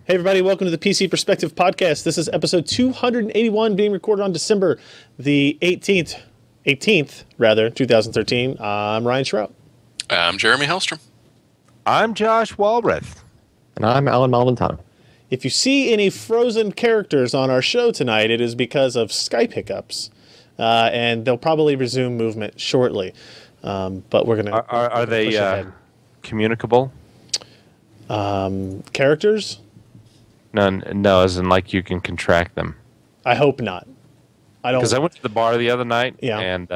Hey everybody, welcome to the PC Perspective Podcast. This is episode 281 being recorded on December the 18th, 2013. I'm Ryan Schrout. I'm Jeremy Hellstrom. I'm Josh Walrath. And I'm Alan Malventano. If you see any frozen characters on our show tonight, it is because of Skype hiccups. And they'll probably resume movement shortly. But we're going to... Are they communicable? Characters? No, as in like you can contract them. I hope not. I don't. Because I went to the bar the other night, yeah. And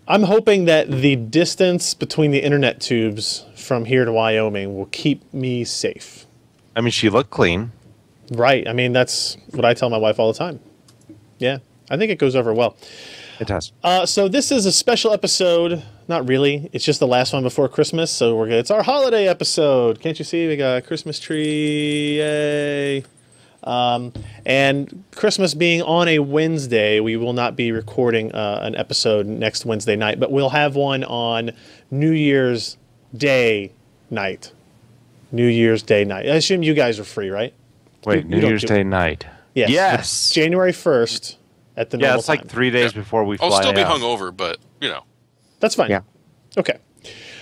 I'm hoping that the distance between the internet tubes from here to Wyoming will keep me safe. I mean, she looked clean. Right. I mean, that's what I tell my wife all the time. Yeah. I think it goes over well. It does. So this is a special episode. Not really. It's just the last one before Christmas. So it's our holiday episode. Can't you see? We got a Christmas tree. Yay. And Christmas being on a Wednesday, we will not be recording an episode next Wednesday night, but we'll have one on New Year's Day night. New Year's Day night. I assume you guys are free, right? Wait, New Year's Day night. Yes. Yes. January 1st at the normal it's like time. 3 days before we fly I'll still be out. hungover, but, you know. That's fine. Yeah. Okay.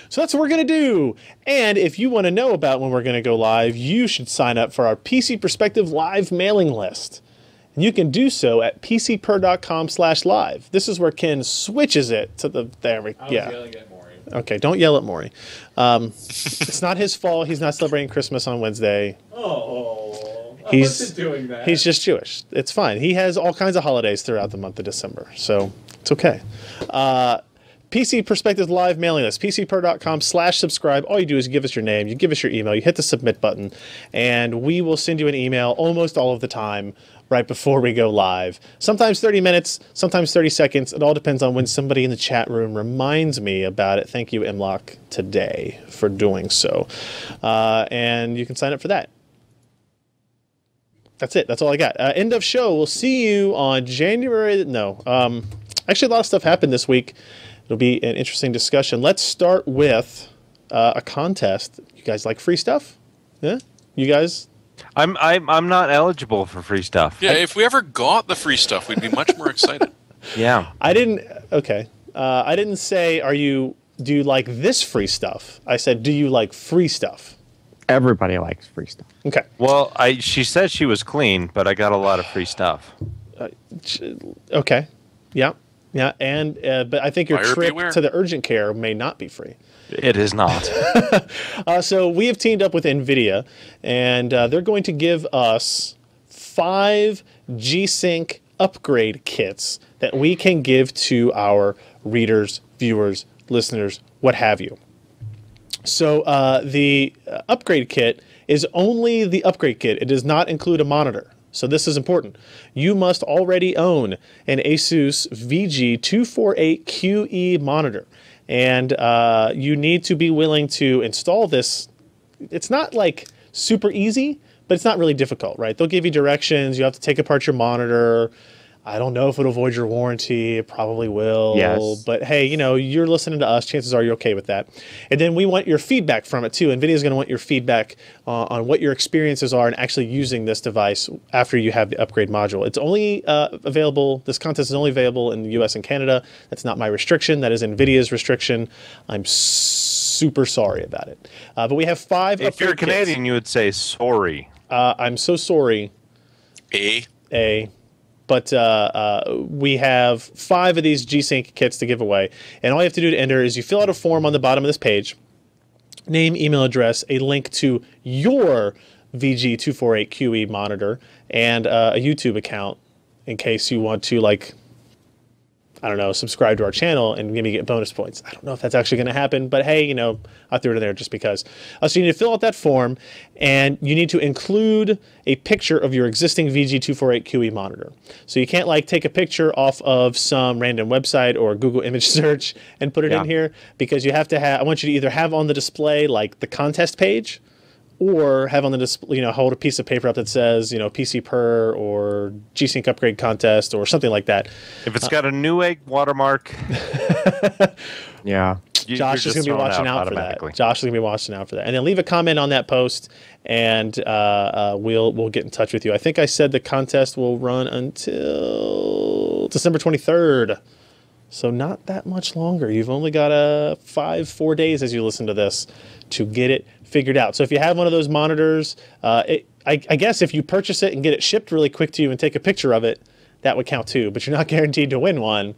So that's what we're going to do. And if you want to know about when we're going to go live, you should sign up for our PC Perspective live mailing list. And you can do so at pcper.com/live. This is where Ken switches it to the... There we go. Yeah. Yelling at Maury. Okay, don't yell at Maury. It's not his fault. He's not celebrating Christmas on Wednesday. Oh, He's doing that. He's just Jewish. It's fine. He has all kinds of holidays throughout the month of December, so it's okay. PC Perspective Live mailing list, pcper.com/subscribe. All you do is give us your name, you give us your email, you hit the submit button, and we will send you an email almost all of the time right before we go live. Sometimes 30 minutes, sometimes 30 seconds. It all depends on when somebody in the chat room reminds me about it. Thank you, Imlock, today for doing so. And you can sign up for that. That's it. That's all I got. End of show. We'll see you on January... No. Actually, a lot of stuff happened this week. It'll be an interesting discussion. Let's start with a contest. You guys like free stuff? Yeah? You guys? I'm not eligible for free stuff. Yeah, if we ever got the free stuff, we'd be much more excited. Yeah. I didn't... Okay. I didn't say, do you like this free stuff? I said, do you like free stuff? Everybody likes free stuff. Okay. Well, she said she was clean, but I got a lot of free stuff. Okay. Yeah. Yeah. And but I think your Buyer trip beware. to the urgent care may not be free. It is not. So we have teamed up with NVIDIA, and they're going to give us 5 G-Sync upgrade kits that we can give to our readers, viewers, listeners, what have you. So the upgrade kit is only the upgrade kit. It does not include a monitor. So this is important. You must already own an ASUS VG248QE monitor. And you need to be willing to install this. It's not like super easy, but it's not really difficult, right? They'll give you directions. You have to take apart your monitor. I don't know if it'll void your warranty. It probably will. Yes. But hey, you know, you're listening to us. Chances are you're okay with that. And then we want your feedback from it too. NVIDIA is going to want your feedback on what your experiences are in actually using this device after you have the upgrade module. It's only available, this contest is only available in the US and Canada. That's not my restriction. That is NVIDIA's restriction. I'm super sorry about it. But we have 5 If you're upgrade kits. Canadian, you would say sorry. I'm so sorry. But we have 5 of these G-Sync kits to give away. And all you have to do to enter is you fill out a form on the bottom of this page. Name, email address, a link to your VG248QE monitor, and a YouTube account in case you want to, like, I don't know, subscribe to our channel and maybe get bonus points. I don't know if that's actually going to happen, but hey, you know, I threw it in there just because. So you need to fill out that form, and you need to include a picture of your existing VG248QE monitor. So you can't like take a picture off of some random website or Google image search and put it in here, because you have to have, I want you to either have on the display like the contest page, or have on the display, you know, hold a piece of paper up that says, you know, PC Per or G-Sync upgrade contest or something like that. If it's got a Newegg watermark. Yeah. Josh is going to be watching out for that. Josh is going to be watching out for that. And then leave a comment on that post, and we'll get in touch with you. I think I said the contest will run until December 23rd. So not that much longer. You've only got 4 days as you listen to this to get it figured out. So if you have one of those monitors, I guess if you purchase it and get it shipped really quick to you and take a picture of it, that would count too. But you're not guaranteed to win one,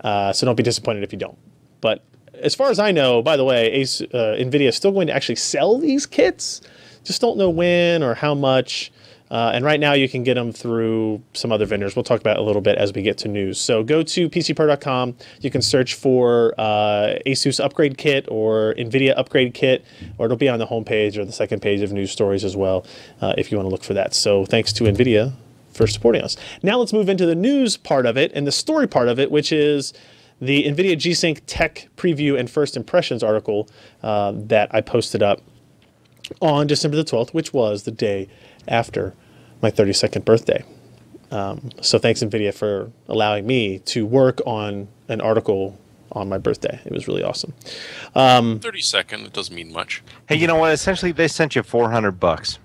so don't be disappointed if you don't. But as far as I know, by the way, NVIDIA is still going to actually sell these kits. Just don't know when or how much. And right now you can get them through some other vendors. We'll talk about it a little bit as we get to news. So go to PCPro.com. You can search for ASUS upgrade kit or NVIDIA upgrade kit, or it'll be on the homepage or the second page of news stories as well if you want to look for that. So thanks to NVIDIA for supporting us. Now let's move into the news part of it and the story part of it, which is the NVIDIA G-Sync Tech Preview and First Impressions article that I posted up on December the 12th, which was the day after my 32nd birthday. So thanks, NVIDIA, for allowing me to work on an article on my birthday. It was really awesome. 32nd, it doesn't mean much. Hey, you know what? Essentially, they sent you $400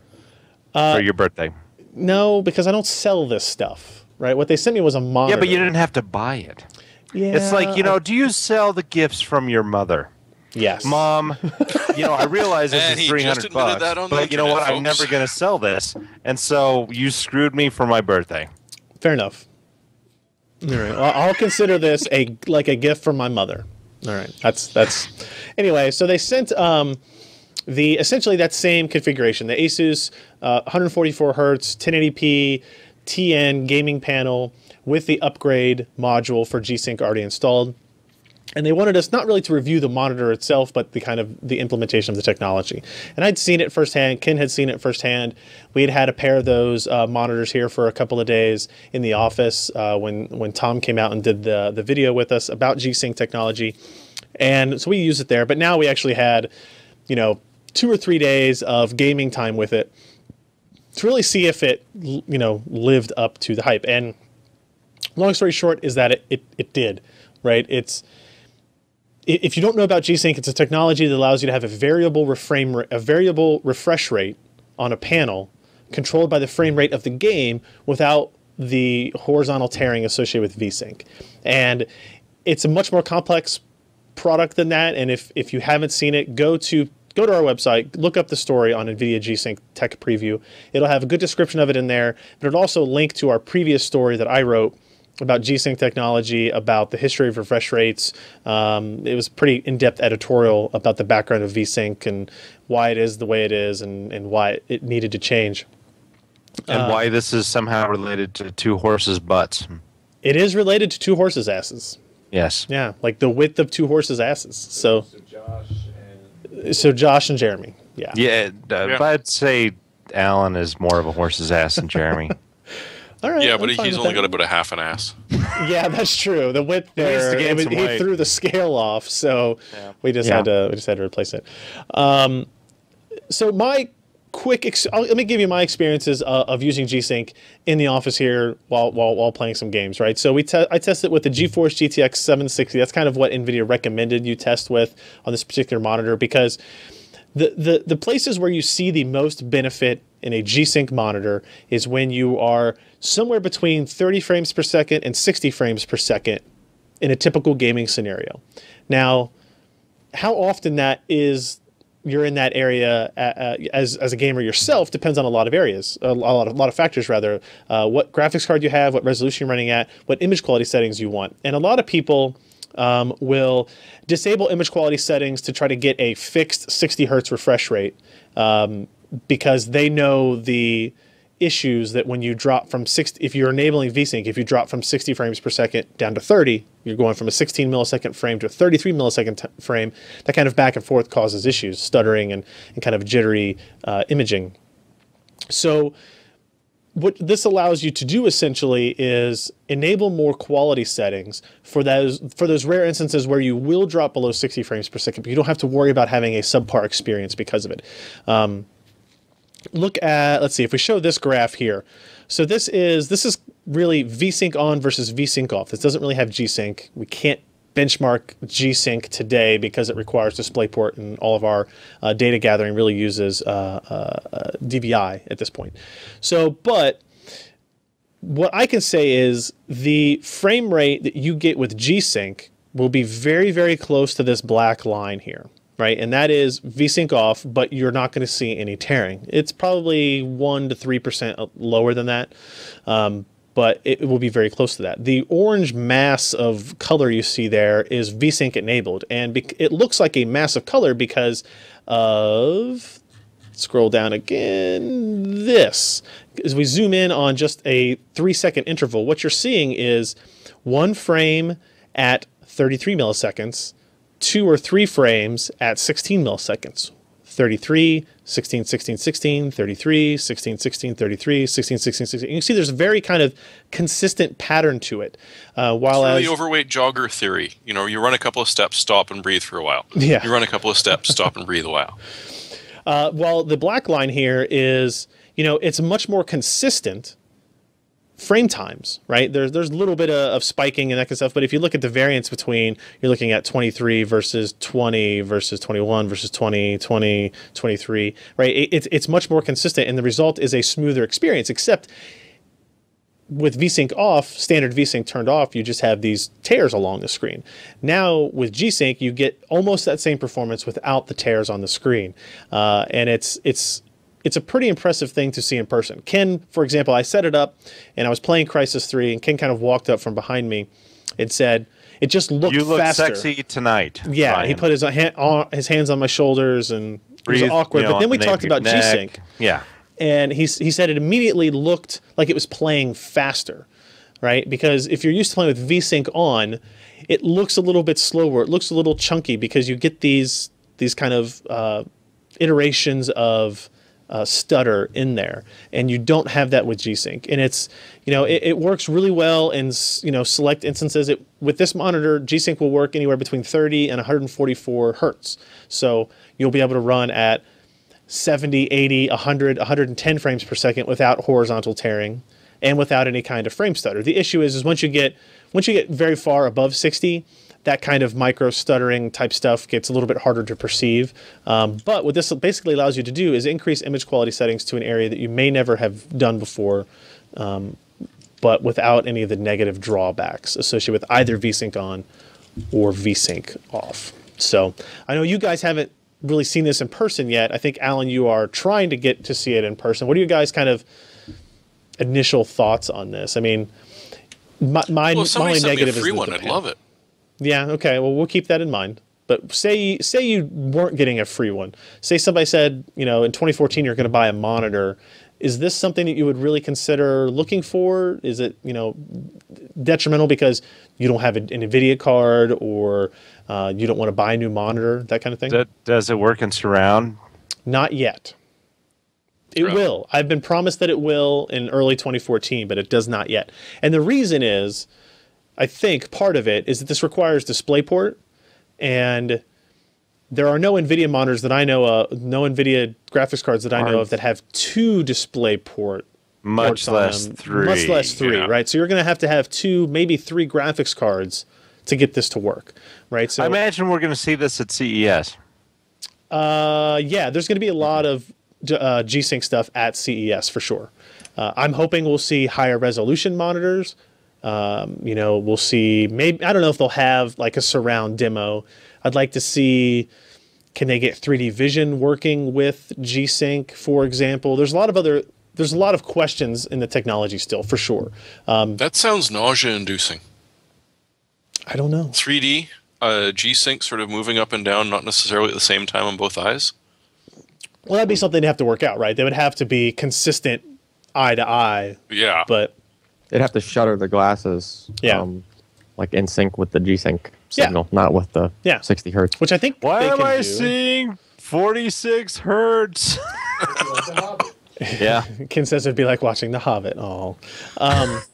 for your birthday. No, because I don't sell this stuff, right? What they sent me was a monitor. Yeah, but you didn't have to buy it. Yeah, It's like, do you sell the gifts from your mother? Yes. Mom, I realize this And is he just $300, admitted that on the but you know what? internet, I'm folks. never going to sell this. And so you screwed me for my birthday. Fair enough. All right. Well, I'll consider this a gift from my mother. All right. That's anyway. So they sent essentially that same configuration, the ASUS 144 hertz 1080p TN gaming panel with the upgrade module for G-Sync already installed. And they wanted us not really to review the monitor itself, but the implementation of the technology. And I'd seen it firsthand. Ken had seen it firsthand. We had a pair of those monitors here for a couple of days in the office when Tom came out and did the video with us about G-Sync technology. And so we used it there. But now we actually had, 2 or 3 days of gaming time with it to really see if it, lived up to the hype. And long story short is that it did, right? If you don't know about G-Sync, it's a technology that allows you to have a variable refresh rate on a panel controlled by the frame rate of the game without the horizontal tearing associated with V-Sync. And it's a much more complex product than that. And if you haven't seen it, go to our website, look up the story on NVIDIA G-Sync Tech Preview. It'll have a good description of it in there, but it'll also link to our previous story that I wrote about G-Sync technology, about the history of refresh rates. It was a pretty in-depth editorial about the background of V-Sync and why it is the way it is and why it needed to change. And why this is somehow related to two horses' butts. It is related to two horses' asses. Yes. Yeah, like the width of two horses' asses. So Josh and Jeremy. Yeah. Yeah, but I'd say Alan is more of a horse's ass than Jeremy. All right, Yeah, but he's only got about a half an ass. Yeah, that's true. The width there, he threw the scale off, so we just had to replace it. So my let me give you my experiences of using G-Sync in the office here while playing some games, right? So I tested with the GeForce GTX 760. That's kind of what NVIDIA recommended you test with on this particular monitor, because the places where you see the most benefit in a G-Sync monitor is when you are somewhere between 30 frames per second and 60 frames per second in a typical gaming scenario. Now, how often that is you're in that area as a gamer yourself depends on a lot of areas, a lot of factors rather. What graphics card you have, what resolution you're running at, what image quality settings you want. And a lot of people will disable image quality settings to try to get a fixed 60 hertz refresh rate because they know the issues that when you drop from 60, if you're enabling VSync, if you drop from 60 frames per second down to 30, you're going from a 16 millisecond frame to a 33 millisecond frame. That kind of back and forth causes issues, stuttering and kind of jittery imaging. So what this allows you to do essentially is enable more quality settings for those rare instances where you will drop below 60 frames per second, but you don't have to worry about having a subpar experience because of it. Look at, let's see, if we show this graph here. So this is really VSync on versus VSync off. This doesn't really have G-Sync. We can't benchmark G-Sync today because it requires DisplayPort, and all of our data gathering really uses DVI at this point. So, but what I can say is the frame rate that you get with G-Sync will be very, very close to this black line here, right? And that is VSync off, but you're not going to see any tearing. It's probably 1 to 3% lower than that, but it will be very close to that. The orange mass of color you see there is VSync enabled, and it looks like a mass of color because of, scroll down again, this. As we zoom in on just a 3-second interval, what you're seeing is one frame at 33 milliseconds, 2 or 3 frames at 16 milliseconds. 33, 16, 16, 16, 33, 16, 16, 33, 16, 16, 16. You can see there's a very kind of consistent pattern to it. While it's really overweight jogger theory. You know, you run a couple of steps, stop and breathe for a while. Yeah. You run a couple of steps, stop and breathe a while. While the black line here is, you know, it's much more consistent frame times, right? There's a little bit of spiking and that kind of stuff, but if you look at the variance between, you're looking at 23 versus 20 versus 21 versus 20, 20, 23, right? It's much more consistent, and the result is a smoother experience, except with VSync off, standard VSync turned off, you just have these tears along the screen. Now with G-Sync, you get almost that same performance without the tears on the screen, and it's a pretty impressive thing to see in person. Ken, for example, I set it up and I was playing Crysis 3, and Ken kind of walked up from behind me and said, it just looked faster. You look sexy tonight. Yeah, Ryan. he put his hands on my shoulders, and it was awkward. But then we talked about G-Sync. Yeah. And he said it immediately looked like it was playing faster, right? Because if you're used to playing with VSync on, it looks a little bit slower. It looks a little chunky because you get these kind of iterations of stutter in there, and you don't have that with G-Sync. And it's, you know, it works really well in, you know, select instances. With this monitor, G-Sync will work anywhere between 30 and 144 hertz. So you'll be able to run at 70, 80, 100, 110 frames per second without horizontal tearing and without any kind of frame stutter. The issue is once you get very far above 60, that kind of micro stuttering type stuff gets a little bit harder to perceive. But what this basically allows you to do is increase image quality settings to an area that you may never have done before, but without any of the negative drawbacks associated with either VSync on or VSync off. So I know you guys haven't really seen this in person yet. I think, Alan, you are trying to get to see it in person. What are you guys' kind of initial thoughts on this? I mean, my only negative is free one. I'd love it. Yeah, okay, well, we'll keep that in mind. But say you weren't getting a free one. Say somebody said, you know, in 2014 you're going to buy a monitor. Is this something that you would really consider looking for? Is it, you know, detrimental because you don't have an NVIDIA card, or you don't want to buy a new monitor, that kind of thing? Does it work in surround? Not yet. It will. I've been promised that it will in early 2014, but it does not yet. And the reason is, I think part of it is that this requires DisplayPort, and there are no NVIDIA monitors that I know of, no NVIDIA graphics cards that I know of that have 2 DisplayPort much less them. 3. Much less 3, yeah. right? So you're going to have 2, maybe 3 graphics cards to get this to work, right? So I imagine we're going to see this at CES. Yeah, there's going to be a lot of G-Sync stuff at CES for sure. I'm hoping we'll see higher resolution monitors. You know, we'll see, maybe, I don't know if they'll have like a surround demo. I'd like to see, can they get 3D vision working with G-Sync, for example? There's a lot of questions in the technology still, for sure. That sounds nausea-inducing. I don't know. 3D, G-Sync sort of moving up and down, not necessarily at the same time on both eyes? Well, that'd be something they'd have to work out, right? They would have to be consistent eye to eye. Yeah. But they'd have to shutter the glasses, like in sync with the G-Sync signal, not with the 60 hertz. Which I think Why they am can I do. seeing 46 hertz? Yeah. Ken says it'd be like watching The Hobbit. Oh.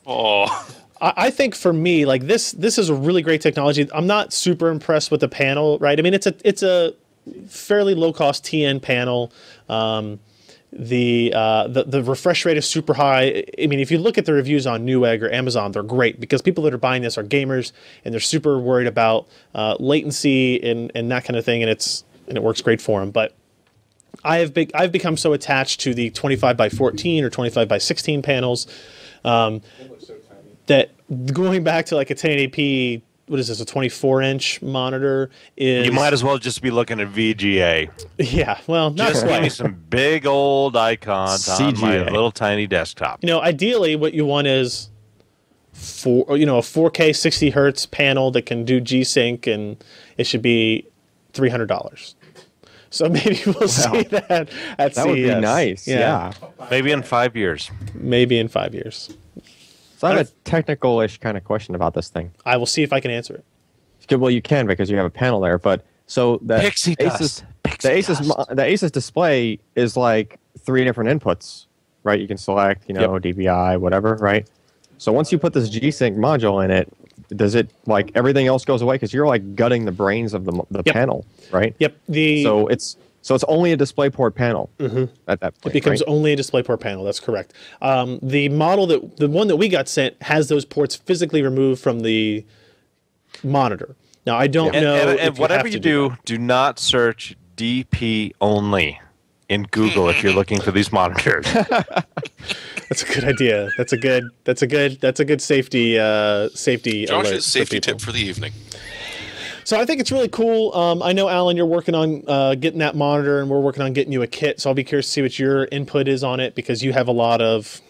Oh. I think for me, like this is a really great technology. I'm not super impressed with the panel, right? I mean, it's a fairly low cost TN panel. The refresh rate is super high. I mean, if you look at the reviews on Newegg or Amazon, they're great because people that are buying this are gamers and they're super worried about latency and that kind of thing, and it works great for them. But I've become so attached to the 25 by 14 or 25 by 16 panels that going back to like a 1080p. What is this, a 24-inch monitor? You might as well just be looking at VGA. Yeah, well, not just quite. give me some big old icons on my little tiny desktop. You know, ideally, what you want is a 4K 60 hertz panel that can do G-Sync, and it should be $300. So maybe we'll see that at CES. That would be nice. Yeah. Maybe in 5 years. Maybe in 5 years. So I have a technical-ish kind of question about this thing. I will see if I can answer it. Well, you can because you have a panel there, but so the Pixie dust. the ASUS display is like 3 different inputs, right? You can select, DPI, whatever, right? So once you put this G-Sync module in it, does it like everything else goes away because you're like gutting the brains of the panel, right? Yep. So it's only a DisplayPort panel at that point. It becomes only a DisplayPort panel. That's correct. The one that we got sent has those ports physically removed from the monitor. Now I don't know. And whatever you do not search DP only in Google if you're looking for these monitors. That's a good idea. That's a good safety Josh's safety tip for the evening. So I think it's really cool. I know, Alan, you're working on getting that monitor, and we're working on getting you a kit. So I'll be curious to see what your input is on it because you have a lot of,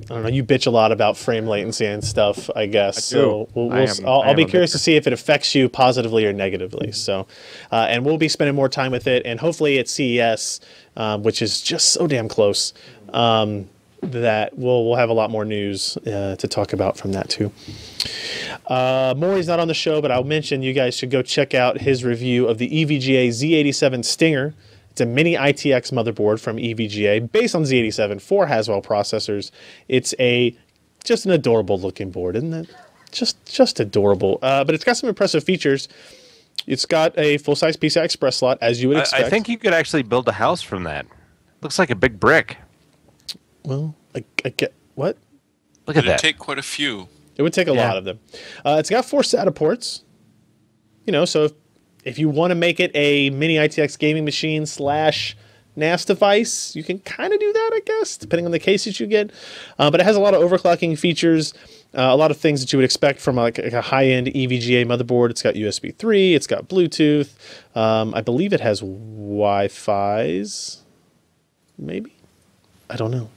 I don't know, you bitch a lot about frame latency and stuff, I guess. So I'll be curious to see if it affects you positively or negatively. So, and we'll be spending more time with it, and hopefully at CES, which is just so damn close. That we'll have a lot more news to talk about from that too. Maury's not on the show, but I'll mention you guys should go check out his review of the EVGA Z87 Stinger. It's a mini ITX motherboard from EVGA based on Z87 for Haswell processors. It's just an adorable looking board, isn't it? Just adorable. But it's got some impressive features. It's got a full-size PCI Express slot, as you would expect. I think you could actually build a house from that. Looks like a big brick. Well, I get what? Look at that. It'd take quite a few. It would take a lot of them. It's got 4 SATA ports. So if you want to make it a mini ITX gaming machine / NAS device, you can kind of do that, I guess, depending on the cases you get. But it has a lot of overclocking features, a lot of things that you would expect from like a high-end EVGA motherboard. It's got USB 3, it's got Bluetooth. I believe it has Wi-Fi's, maybe? I don't know.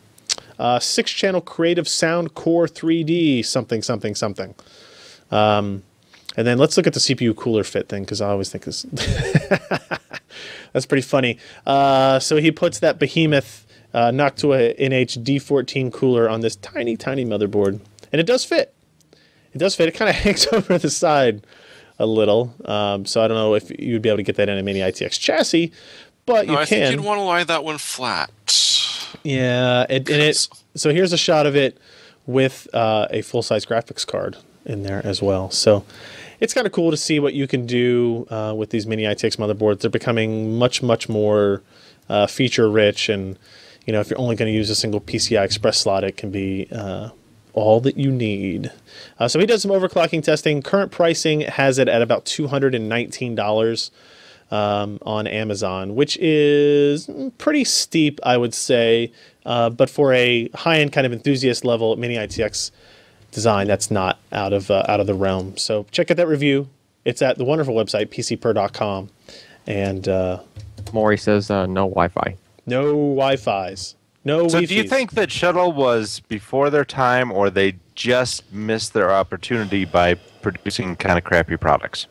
6-channel Creative Sound Core 3D something. And then let's look at the CPU cooler fit thing because I always think this that's pretty funny. So he puts that behemoth Noctua NH-D14 cooler on this tiny motherboard, and it does fit. It does fit. It kind of hangs over the side a little. So I don't know if you'd be able to get that in a mini ITX chassis, but you can. I think you'd want to lie that one flat. Yeah, so here's a shot of it with a full-size graphics card in there as well. So it's kind of cool to see what you can do with these mini ITX motherboards. They're becoming much more feature-rich, and if you're only going to use a single PCI Express slot, it can be all that you need. So he does some overclocking testing. Current pricing has it at about $219. On Amazon, which is pretty steep, I would say. But for a high-end kind of enthusiast level mini ITX design, that's not out of the realm. So check out that review. It's at the wonderful website pcper.com. And Maury says no Wi-Fi. No Wi-Fi's. No Wi-Fi's. So do you think that Shuttle was before their time, or they just missed their opportunity by producing kind of crappy products?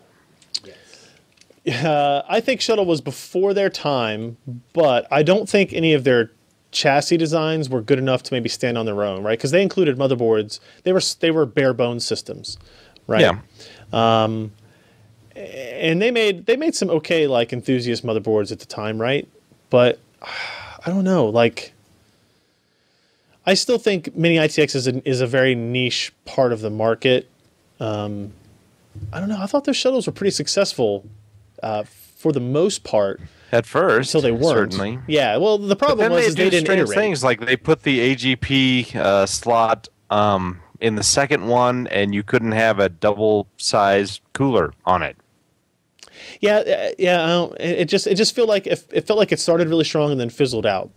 I think Shuttle was before their time, but I don't think any of their chassis designs were good enough to maybe stand on their own, right? Because they included motherboards. They were bare bones systems, right? Yeah. And they made some okay like enthusiast motherboards at the time, right? But I don't know, like I still think mini ITX is a very niche part of the market. I don't know. I thought their shuttles were pretty successful. For the most part, At first, until they weren't. certainly. Yeah. Well, the But problem then was they is they do didn't strange iterate. things, like they put the AGP slot in the second one, and you couldn't have a double-sized cooler on it. Yeah, yeah. It just felt like it started really strong and then fizzled out,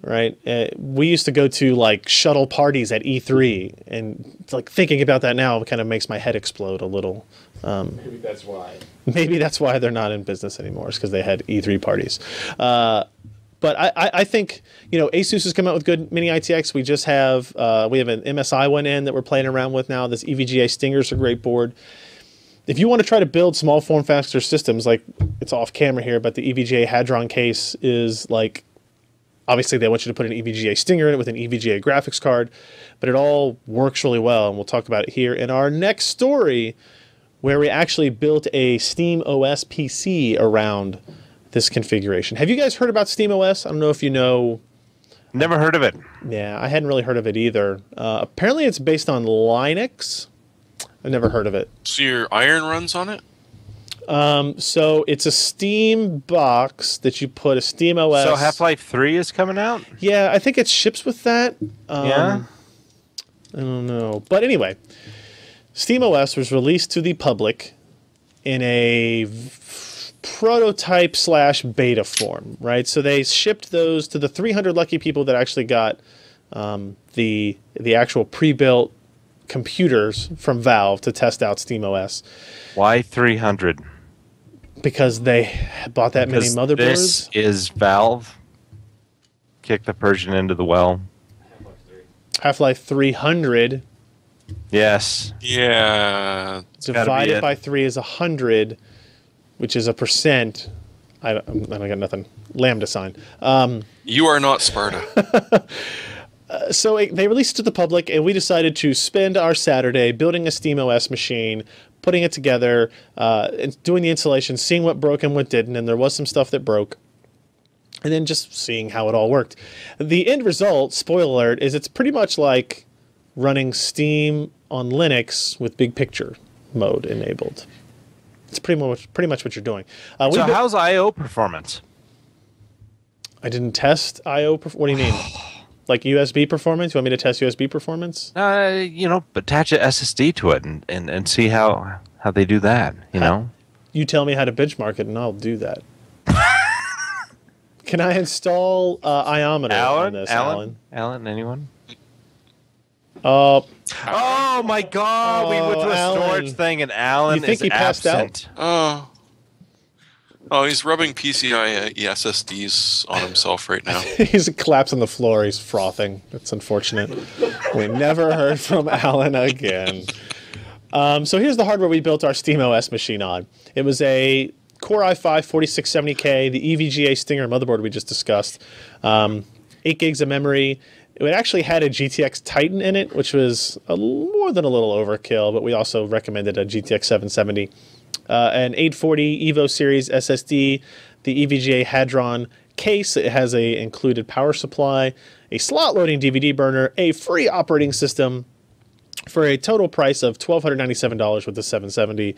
right? We used to go to like shuttle parties at E3, and like thinking about that now kind of makes my head explode a little. Maybe that's why. Maybe that's why they're not in business anymore. Is because they had E3 parties. But I think ASUS has come out with good mini ITX. We just have we have an MSI one in that we're playing around with now. This EVGA Stinger's a great board. If you want to try to build small form factor systems, like it's off camera here, but the EVGA Hadron case is like, obviously they want you to put an EVGA Stinger in it with an EVGA graphics card, but it all works really well, and we'll talk about it here in our next story, where we actually built a SteamOS PC around this configuration. Have you guys heard about SteamOS? I don't know if you know. Never heard of it. Yeah, I hadn't really heard of it either. Apparently it's based on Linux. I've never heard of it. So your iron runs on it? So it's a Steam box that you put a SteamOS. So Half-Life 3 is coming out? Yeah, I think it ships with that. Yeah? I don't know. But anyway, SteamOS was released to the public in a prototype / beta form, right? So they shipped those to the 300 lucky people that actually got the actual pre-built computers from Valve to test out SteamOS. Why 300? Because they bought that many motherboards. This is Valve. Kick the Persian into the well. Half-Life 300 Yeah. Yes. gotta be divided it. by 3 is 100, which is a percent. I got nothing. Lambda sign. You are not Sparta. So they released it to the public, and we decided to spend our Saturday building a SteamOS machine, putting it together, and doing the installation, seeing what broke and what didn't, and there was some stuff that broke, and then just seeing how it all worked. The end result, spoiler alert, is it's pretty much like running Steam on Linux with big picture mode enabled. It's pretty much what you're doing. So how's I/O performance? I didn't test I/O. What do you mean? Like USB performance? You want me to test USB performance? Attach a SSD to it and see how they do that, You tell me how to benchmark it, and I'll do that. Can I install Iometer on this, Alan? Alan, anyone? Oh my God! We went to a Alan. storage thing, and Alan You think is he passed absent. Oh, he's rubbing PCIe SSDs on himself right now. He's collapsed on the floor. He's frothing. That's unfortunate. We never heard from Alan again. So here's the hardware we built our SteamOS machine on. It was a Core i5-4670K, the EVGA Stinger motherboard we just discussed. 8 gigs of memory. It actually had a GTX Titan in it, which was more than a little overkill, but we also recommended a GTX 770. An 840 Evo series SSD, the EVGA Hadron case. It has a included power supply, a slot loading DVD burner, a free operating system for a total price of $1,297 with the 770,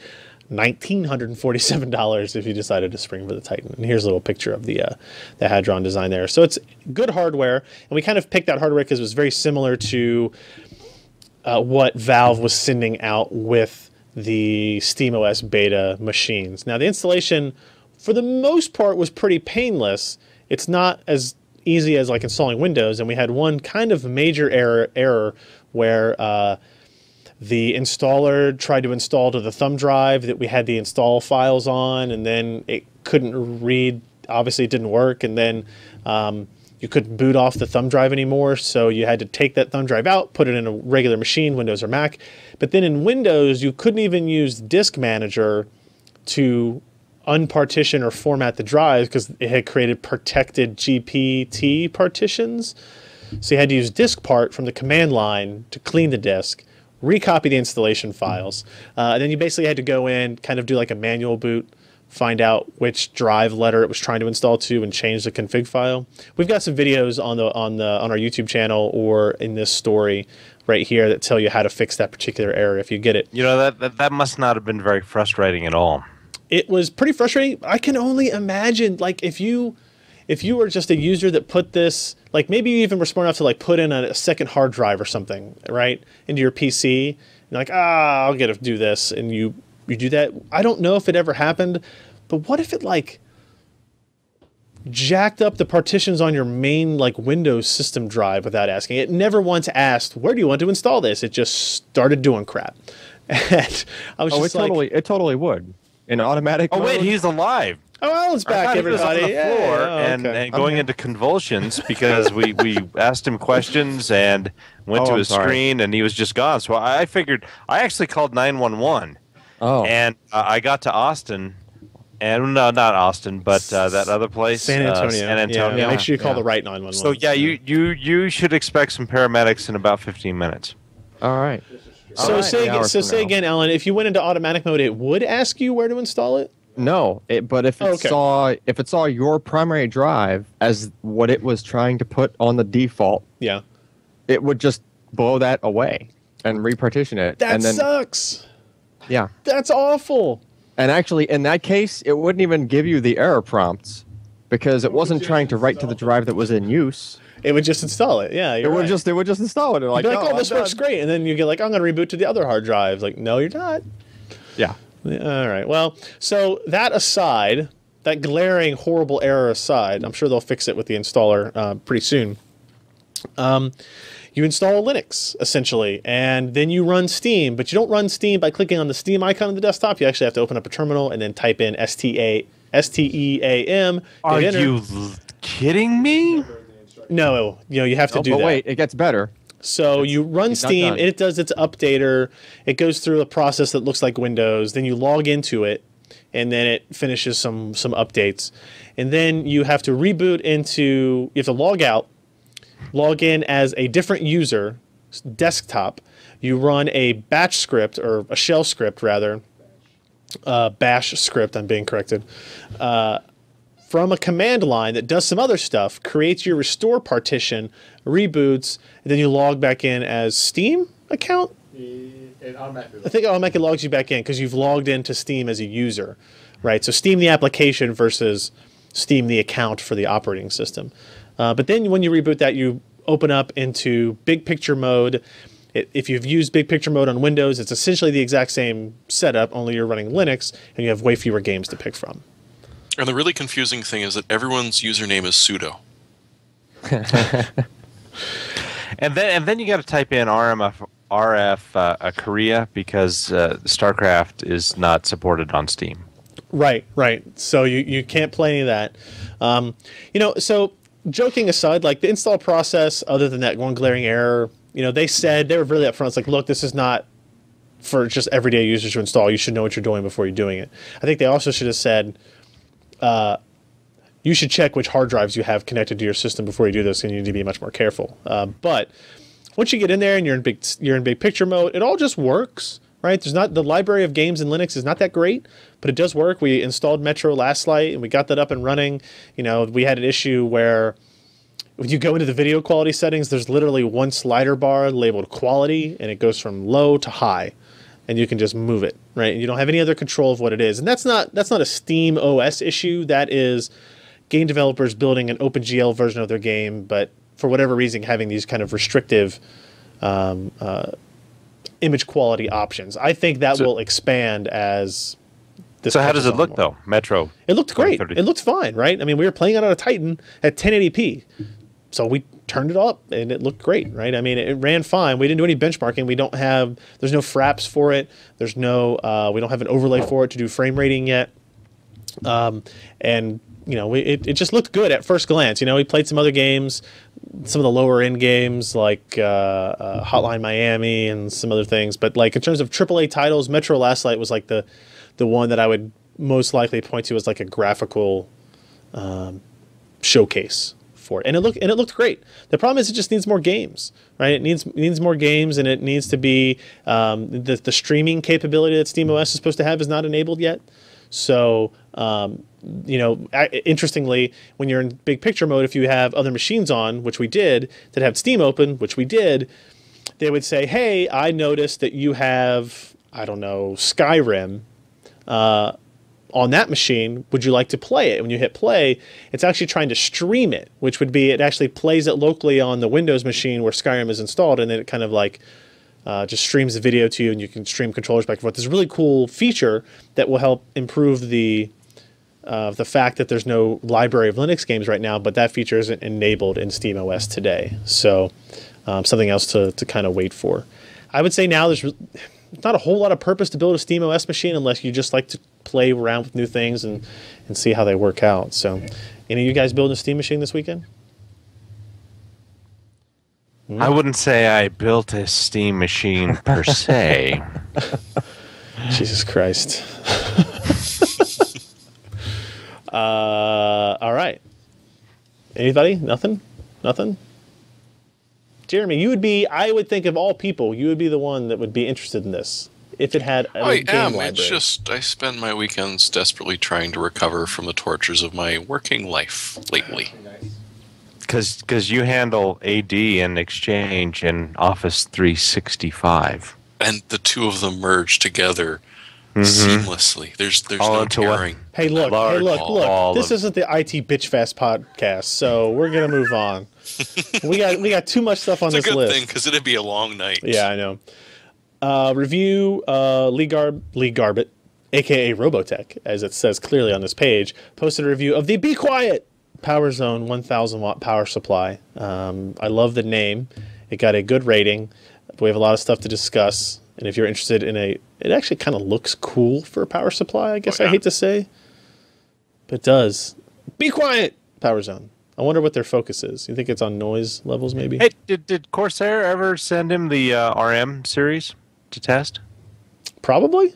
$1,947 if you decided to spring for the Titan. And here's a little picture of the Hadron design there. So it's good hardware, and we kind of picked that hardware because it was very similar to what Valve was sending out with the SteamOS beta machines. Now, the installation, for the most part, was pretty painless. It's not as easy as like installing Windows, and we had one kind of major error where the installer tried to install to the thumb drive that we had the install files on, and then it couldn't read. Obviously, it didn't work, and then you couldn't boot off the thumb drive anymore, so you had to take that thumb drive out, put it in a regular machine, Windows or Mac. But then in Windows, you couldn't even use Disk Manager to unpartition or format the drives because it had created protected GPT partitions. So you had to use diskpart from the command line to clean the disk, recopy the installation files, and then you basically had to go in, kind of do like a manual boot, find out which drive letter it was trying to install to, and change the config file. We've got some videos on our YouTube channel or in this story right here that tell you how to fix that particular error if you get it. That must not have been very frustrating at all. it was pretty frustrating. I can only imagine, like, if you were just a user that put this, like, maybe you even were smart enough to like put in a second hard drive or something, right, into your PC, and you're like, I'll get to do this, and you do that. I don't know if it ever happened, but what if it like jacked up the partitions on your main like Windows system drive without asking? It never once asked, where do you want to install this? It just started doing crap. And I was just like, it totally would. In automatic Oh, wait, mode? he's alive. oh, Alan's back, He was on everybody. the floor Yeah, and, okay. and going into convulsions because we asked him questions and went to I'm his sorry. screen and he was just gone. So I figured I actually called 911 Oh. and I got to Austin. And no, not Austin, but that other place, San Antonio. San Antonio. Yeah, make sure you call Yeah. the right 911. So yeah, you should expect some paramedics in about 15 minutes. All right. So All right, say an hour from now. again, Alan, if you went into automatic mode, it would ask you where to install it? No, but if it Okay. saw your primary drive as what it was trying to put on the default, Yeah. it would just blow that away and repartition it. That and then, sucks. Yeah. That's awful. And actually, in that case, it wouldn't even give you the error prompts because it wasn't trying to write to the drive that was in use. It would just install it. Yeah, It would just install it. And like, be like, oh, I'm this works done." great. And then you get like, I'm going to reboot to the other hard drive. Like, no, you're not. Yeah. All right. Well, so that aside, that glaring, horrible error aside, I'm sure they'll fix it with the installer pretty soon. You install Linux, essentially, and then you run Steam. But you don't run Steam by clicking on the Steam icon on the desktop. You actually have to open up a terminal and then type in STEAM. Are hit enter. you kidding me? No, you have to do but that. wait, it gets better. So you run it's not Steam, done. it does its updater, it goes through a process that looks like Windows, then you log into it, and then it finishes some updates. And then you have to reboot you have to log out, log in as a different user, desktop. You run a batch script, or a shell script rather, bash script, I'm being corrected, from a command line that does some other stuff, creates your restore partition, reboots, and then you log back in as Steam account? It automatically. I think it automatically logs you back in because you've logged into Steam as a user, right? So Steam the application versus Steam the account for the operating system. But then when you reboot that, you open up into big picture mode. If you've used big picture mode on Windows, it's essentially the exact same setup, only you're running Linux, and you have way fewer games to pick from. And the really confusing thing is that everyone's username is sudo. And then you got to type in RF Korea because StarCraft is not supported on Steam. Right. So you can't play any of that. So joking aside, like the install process, other than that one glaring error, they were really upfront. It's like, look, this is not for just everyday users to install. You should know what you're doing before you're doing it. I think they also should have said, you should check which hard drives you have connected to your system before you do this, and you need to be much more careful. But once you get in there and you're in big picture mode, it all just works, right? The library of games in Linux is not that great, but it does work. We installed Metro last night and we got that up and running. We had an issue where when you go into the video quality settings, there's literally one slider bar labeled quality, and it goes from low to high, and you can just move it, right? And you don't have any other control of what it is. And that's not a SteamOS issue. That is game developers building an OpenGL version of their game, but for whatever reason having these kind of restrictive image quality options. I think that will expand as this. So how does catches it on look more. though? Metro. It looked great. 2030. It looked fine, right? I mean, we were playing it on a Titan at 1080p. So we turned it up and it looked great, right? I mean, it ran fine. We didn't do any benchmarking. There's no fraps for it. We don't have an overlay for it to do frame rating yet. It just looked good at first glance. We played some other games, some of the lower end games like Hotline Miami and some other things. But like in terms of AAA titles, Metro Last Light was like the one that I would most likely point to as like a graphical showcase for it. And it looked great. The problem is it just needs more games, right? It needs more games, and it needs to be the streaming capability that SteamOS is supposed to have is not enabled yet. So, interestingly, when you're in big picture mode, if you have other machines on, which we did, that have Steam open, which we did, they would say, hey, I noticed that you have, I don't know, Skyrim on that machine, would you like to play it? When you hit play, it's actually trying to stream it, which would be it actually plays it locally on the Windows machine where Skyrim is installed, and then it kind of like just streams the video to you, and you can stream controllers back and forth. This really cool feature that will help improve the fact that there's no library of Linux games right now, but that feature isn't enabled in SteamOS today. So something else to kind of wait for. I would say now there's not a whole lot of purpose to build a SteamOS machine unless you just like to play around with new things and see how they work out. So any of you guys building a Steam machine this weekend? I wouldn't say I built a Steam machine per se. Jesus Christ. All right. Anybody? Nothing? Jeremy, you would be, I would think of all people, you would be the one that would be interested in this if it had a game library. It's just I spend my weekends desperately trying to recover from the tortures of my working life lately. Because you handle AD and Exchange and Office 365. And the two of them merge together seamlessly. There's no tearing. Hey, look. This isn't the IT Bitch Fest podcast, so we're gonna move on. we got too much stuff on this list. It's a good thing because it'd be a long night. Yeah, I know. Review Lee Garbett, aka Robotech, as it says clearly on this page, posted a review of the Be Quiet Power Zone 1000 watt power supply. I love the name. It got a good rating. We have a lot of stuff to discuss. And if you're interested in it actually kind of looks cool for a power supply, I guess I hate to say. But it does. Be Quiet Power Zone. I wonder what their focus is. You think it's on noise levels, maybe? Hey, did Corsair ever send him the RM series to test? Probably.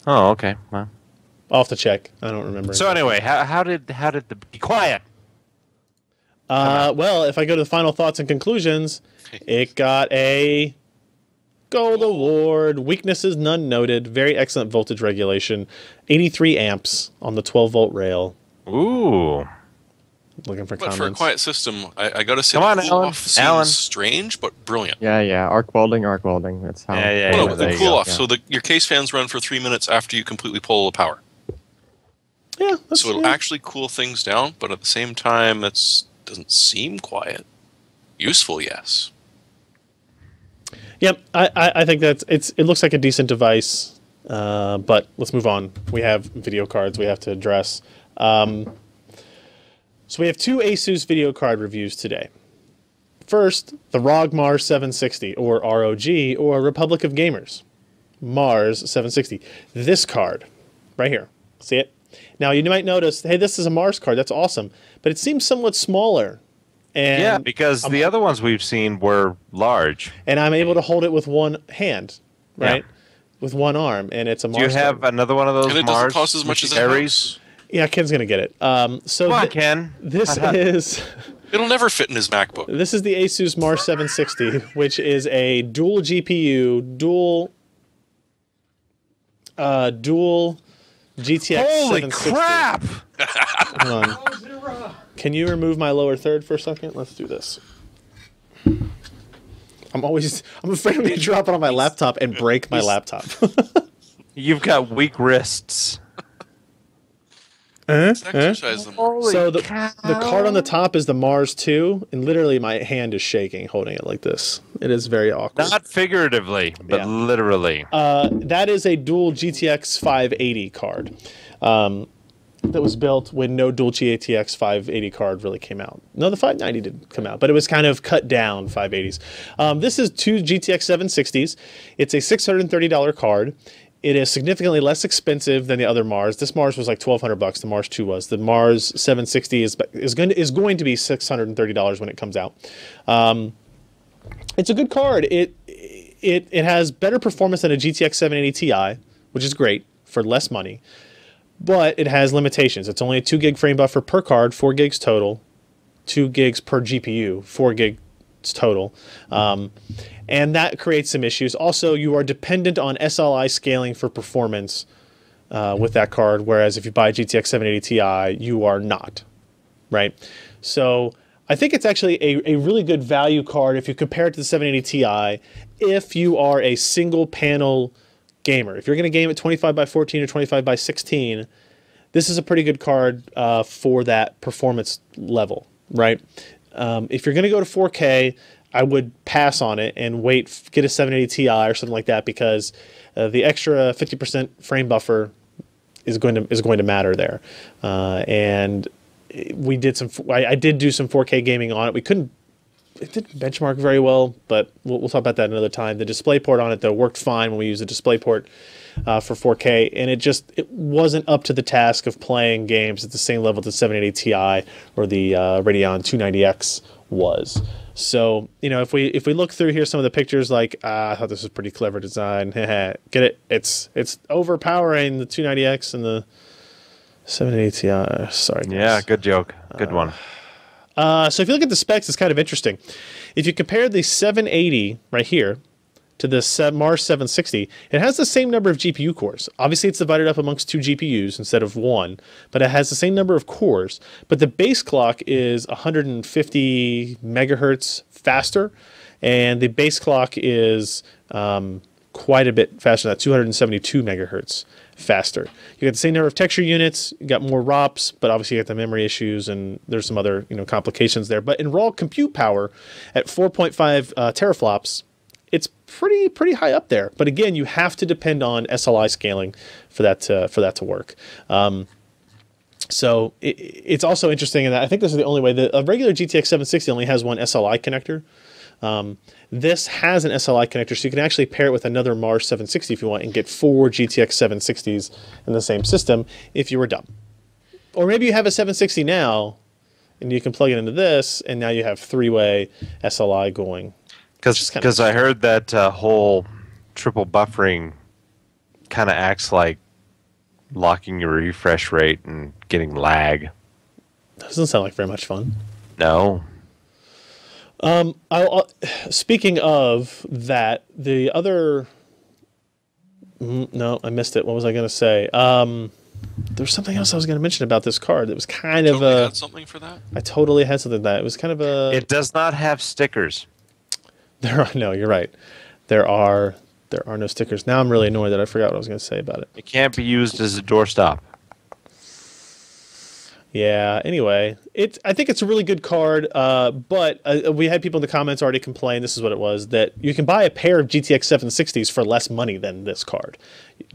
Oh, okay. Well, I'll have to check. I don't remember. So anyway, how did the Be Quiet? Well, if I go to the final thoughts and conclusions, it got a Gold Award. Weaknesses none noted. Very excellent voltage regulation. 83 amps on the 12-volt rail. Ooh. Looking for but comments. for a quiet system, I got to say, Come on, the cool off seems strange but brilliant. Yeah. Arc welding. That's how. The cool off. So your case fans run for 3 minutes after you completely pull the power. Yeah. So it'll actually cool things down, but at the same time, it doesn't seem quiet. Useful, yes. Yep, I think it looks like a decent device, but let's move on. We have video cards we have to address. So we have two ASUS video card reviews today. First, the ROG Mars 760, or ROG, or Republic of Gamers. Mars 760. This card, right here. See it? Now, you might notice, hey, this is a Mars card. That's awesome. But it seems somewhat smaller. And yeah, because the other ones we've seen were large. And I'm able to hold it with one hand, right? Yeah. With one arm, and it's a Mars. Do you have another one of those Mars? And it doesn't cost as much as Aries. Yeah, Ken's going to get it. So come on, Ken. This is... It'll never fit in his MacBook. This is the ASUS Mars 760, which is a dual GPU, dual GTX Holy 760. crap! Hold on. Can you remove my lower third for a second? Let's do this. I'm afraid I'm going to drop it on my laptop and break my laptop. You've got weak wrists. So the card on the top is the Mars 2, and literally my hand is shaking holding it like this. It is very awkward. Not figuratively, but literally. That is a dual GTX 580 card that was built when no dual GTX 580 card really came out. No, the 590 did come out, but it was kind of cut down 580s. This is two GTX 760s. It's a $630 card. It is significantly less expensive than the other Mars. This Mars was like $1,200. The Mars 2 was. The Mars 760 is going to be $630 when it comes out. It's a good card. It has better performance than a GTX 780 Ti, which is great for less money. But it has limitations. It's only a 2 gig frame buffer per card, 4 gigs total, 2 gigs per GPU, 4 gigs total. And that creates some issues. Also, you are dependent on SLI scaling for performance with that card, whereas if you buy a GTX 780 Ti, you are not, right? So I think it's actually a really good value card if you compare it to the 780 Ti if you are a single panel gamer. If you're going to game at 25 by 14 or 25 by 16, this is a pretty good card for that performance level, right? If you're going to go to 4K, I would pass on it and get a 780 Ti or something like that, because the extra 50% frame buffer is going to matter there. And we did I did do some 4K gaming on it. It didn't benchmark very well, but we'll talk about that another time. The DisplayPort on it, though, worked fine when we used the DisplayPort for 4K, and it wasn't up to the task of playing games at the same level that the 780 Ti or the Radeon 290X was. So, if we look through here, some of the pictures, like, I thought this was pretty clever design. Get it? It's overpowering the 290X and the 780 Ti. Sorry, guys. Yeah, good joke. Good one. So if you look at the specs, it's kind of interesting. If you compare the 780 right here to the Mars 760, it has the same number of GPU cores. Obviously, it's divided up amongst 2 GPUs instead of 1, but it has the same number of cores. But the base clock is 150 megahertz faster, and the base clock is quite a bit faster than that, 272 megahertz faster. You got the same number of texture units, you got more ROPs, but obviously you got the memory issues and there's some other complications there. But in raw compute power at 4.5 teraflops, it's pretty high up there. But again, you have to depend on SLI scaling for that to work. So it's also interesting in that I think this is the only way. A regular GTX 760 only has one SLI connector. This has an SLI connector, so you can actually pair it with another Mars 760 if you want and get 4 GTX 760s in the same system if you were dumb. Or maybe you have a 760 now and you can plug it into this, and now you have 3-way SLI going. Because I heard that whole triple buffering kind of acts like locking your refresh rate and getting lag. Doesn't sound like very much fun. No. Speaking of that, the other... No, I missed it. What was I going to say? There was something else I was going to mention about this card that was kind of a... had something for that? I totally had something for that. It was kind of a... It does not have stickers. No, you're right. There are no stickers. Now I'm really annoyed that I forgot what I was going to say about it. It can't be used as a doorstop. Yeah, anyway, I think it's a really good card, but we had people in the comments already complain, this is what it was, that you can buy a pair of GTX 760s for less money than this card.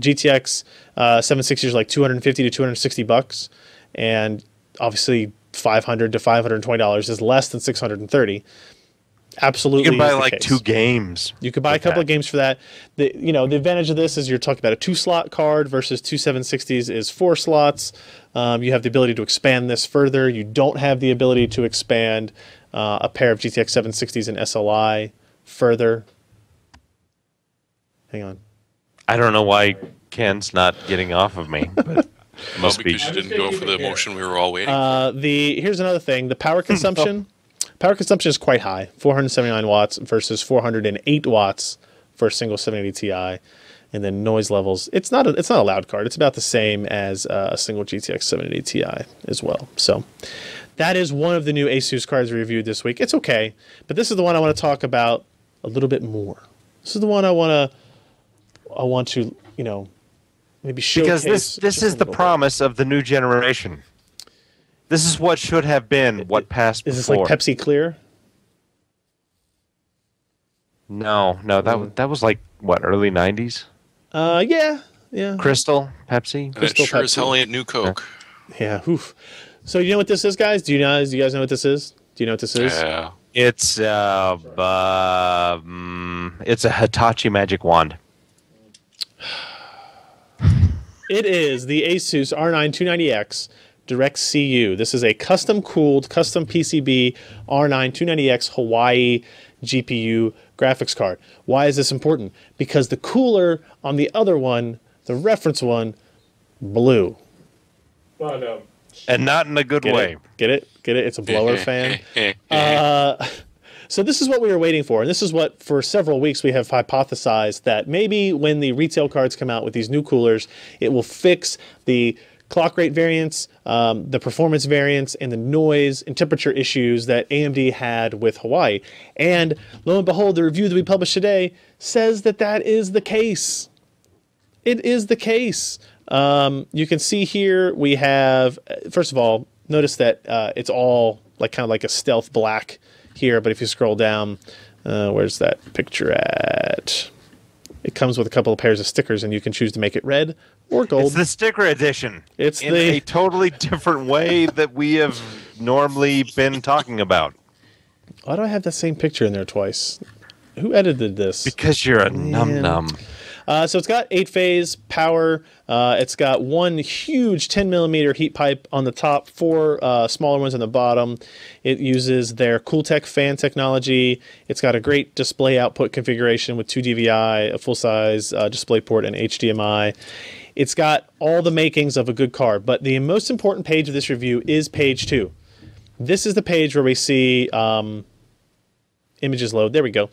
GTX 760s are like $250 to $260, and obviously $500 to $520 is less than $630. Absolutely, you can buy is the like case. 2 games. You could buy a couple of games for that. The advantage of this is you're talking about a 2-slot card versus 2 760s is 4 slots. You have the ability to expand this further. You don't have the ability to expand a pair of GTX 760s and SLI further. Hang on. I don't know why Ken's not getting off of me, but must be. Because you didn't go for the motion we were all waiting for. Here's another thing. The power consumption. Power consumption is quite high, 479 watts versus 408 watts for a single 780 Ti. And then noise levels, it's not a loud card. It's about the same as a single GTX 780 Ti as well. So that is one of the new ASUS cards we reviewed this week. It's okay, but this is the one I want to talk about a little bit more. This is the one I want to maybe showcase. Because this is the promise of the new generation. This is what should have been what passed before. Is this like Pepsi Clear? No, that was like what, early 90s? Yeah. Crystal Pepsi. And it Crystal sure as Pepsi. hell ain't New Coke. Yeah. Oof. So you know what this is, guys? Do you guys know what this is? Do you know what this is? Yeah. It's a Hitachi magic wand. It is the ASUS R9 290X DirectCU. This is a custom-cooled, custom PCB R9 290X Hawaii GPU graphics card. Why is this important? Because the cooler on the other one, the reference one, blew. And not in a good way. Get it? It's a blower fan. So this is what we were waiting for, and this is what, for several weeks, we have hypothesized that maybe when the retail cards come out with these new coolers, it will fix the clock rate variance, the performance variance, and the noise and temperature issues that AMD had with Hawaii. And lo and behold, the review that we published today says that that is the case. It is the case. You can see here we have, first of all, notice that it's all like kind of like a stealth black here, but if you scroll down, where's that picture at? It comes with a couple of pairs of stickers, and you can choose to make it red or gold. It's the sticker edition. It's in a totally different way that we have normally been talking about. Why do I have that same picture in there twice? Who edited this? Because you're a num-num. So it's got 8-phase power. It's got one huge 10mm heat pipe on the top, 4 smaller ones on the bottom. It uses their Cooltech fan technology. It's got a great display output configuration with 2 DVI, a full-size DisplayPort, and HDMI. It's got all the makings of a good card, but the most important page of this review is page 2. This is the page where we see images load. There we go.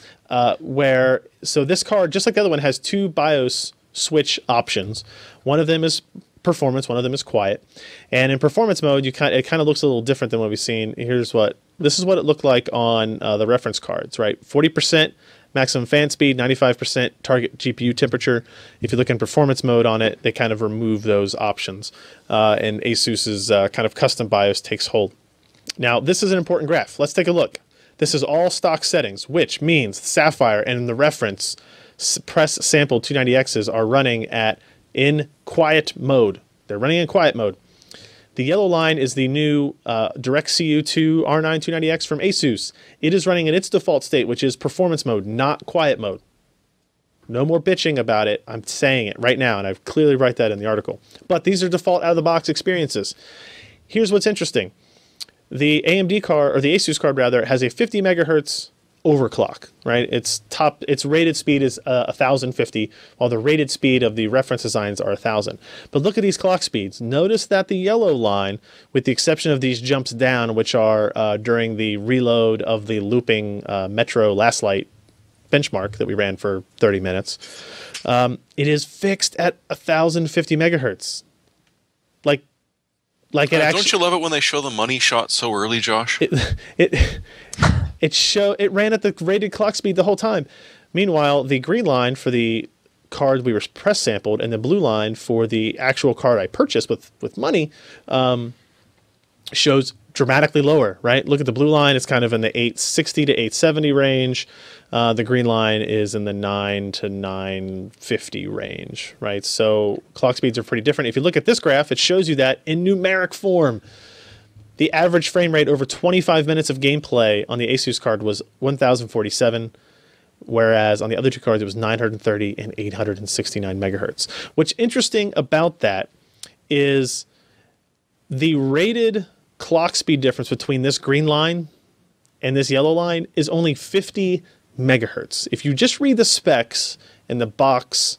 So this card, just like the other one, has 2 BIOS switch options. One of them is performance, one of them is quiet. And in performance mode, it kind of looks a little different than what we've seen. This is what it looked like on the reference cards, right? 40% maximum fan speed, 95% target GPU temperature. If you look in performance mode on it, they kind of remove those options. And ASUS's kind of custom BIOS takes hold. Now, this is an important graph. Let's take a look. This is all stock settings, which means Sapphire and the reference press sample 290Xs are running in quiet mode. They're running in quiet mode. The yellow line is the new DirectCU 2 R9 290X from ASUS. It is running in its default state, which is performance mode, not quiet mode. No more bitching about it. I'm saying it right now, and I clearly write that in the article. But these are default out-of-the-box experiences. Here's what's interesting. The AMD card, or the ASUS card rather, has a 50 megahertz overclock, right? Its rated speed is 1050, while the rated speed of the reference designs are 1000. But look at these clock speeds. Notice that the yellow line, with the exception of these jumps down, which are during the reload of the looping Metro Last Light benchmark that we ran for 30 minutes, it is fixed at 1050 megahertz. Don't you love it when they show the money shot so early, Josh? It ran at the rated clock speed the whole time. Meanwhile, the green line for the card we were press sampled and the blue line for the actual card I purchased with money shows dramatically lower, right? Look at the blue line. It's kind of in the 860 to 870 range. The green line is in the 9 to 950 range, right? So clock speeds are pretty different. If you look at this graph, it shows you that in numeric form. The average frame rate over 25 minutes of gameplay on the ASUS card was 1047, whereas on the other two cards it was 930 and 869 megahertz. What's interesting about that is the rated clock speed difference between this green line and this yellow line is only 50 megahertz. If you just read the specs in the box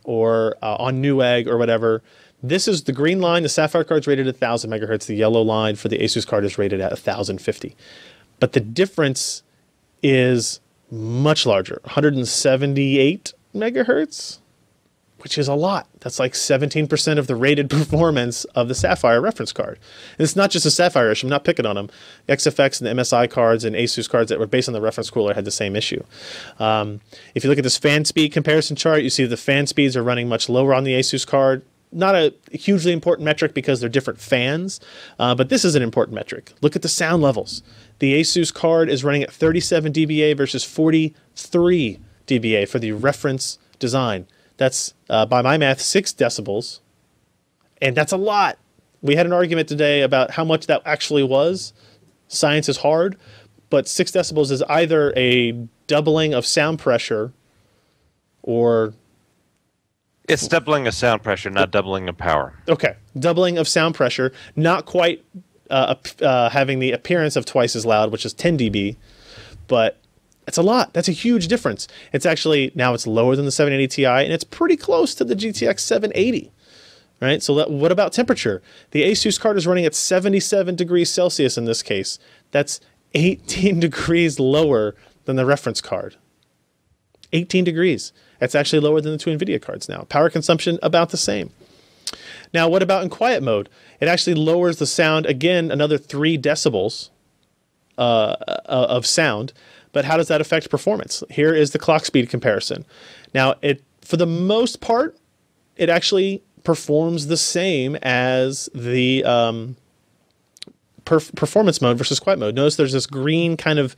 or on Newegg or whatever, this is the green line. The Sapphire card is rated at 1000 megahertz. The yellow line for the ASUS card is rated at 1050. But the difference is much larger, 178 megahertz, which is a lot. That's like 17% of the rated performance of the Sapphire reference card. And it's not just a Sapphire issue. I'm not picking on them. XFX and the MSI cards and ASUS cards that were based on the reference cooler had the same issue. If you look at this fan speed comparison chart, you see the fan speeds are running much lower on the ASUS card. Not a hugely important metric because they're different fans, but this is an important metric. Look at the sound levels. The ASUS card is running at 37 dBA versus 43 dBA for the reference design. That's, by my math, 6 decibels, and that's a lot. We had an argument today about how much that actually was. Science is hard, but 6 decibels is either a doubling of sound pressure or... It's doubling of sound pressure, not doubling of power. Okay, doubling of sound pressure, not quite having the appearance of twice as loud, which is 10 dB, but... That's a lot. That's a huge difference. It's actually, now it's lower than the 780 Ti, and it's pretty close to the GTX 780, right? So what about temperature? The ASUS card is running at 77 degrees Celsius in this case. That's 18 degrees lower than the reference card. 18 degrees. That's actually lower than the two NVIDIA cards now. Power consumption, about the same. Now, what about in quiet mode? It actually lowers the sound, again, another 3 decibels of sound. But how does that affect performance? Here is the clock speed comparison. Now, for the most part, it actually performs the same as the performance mode versus quiet mode. Notice there's this green kind of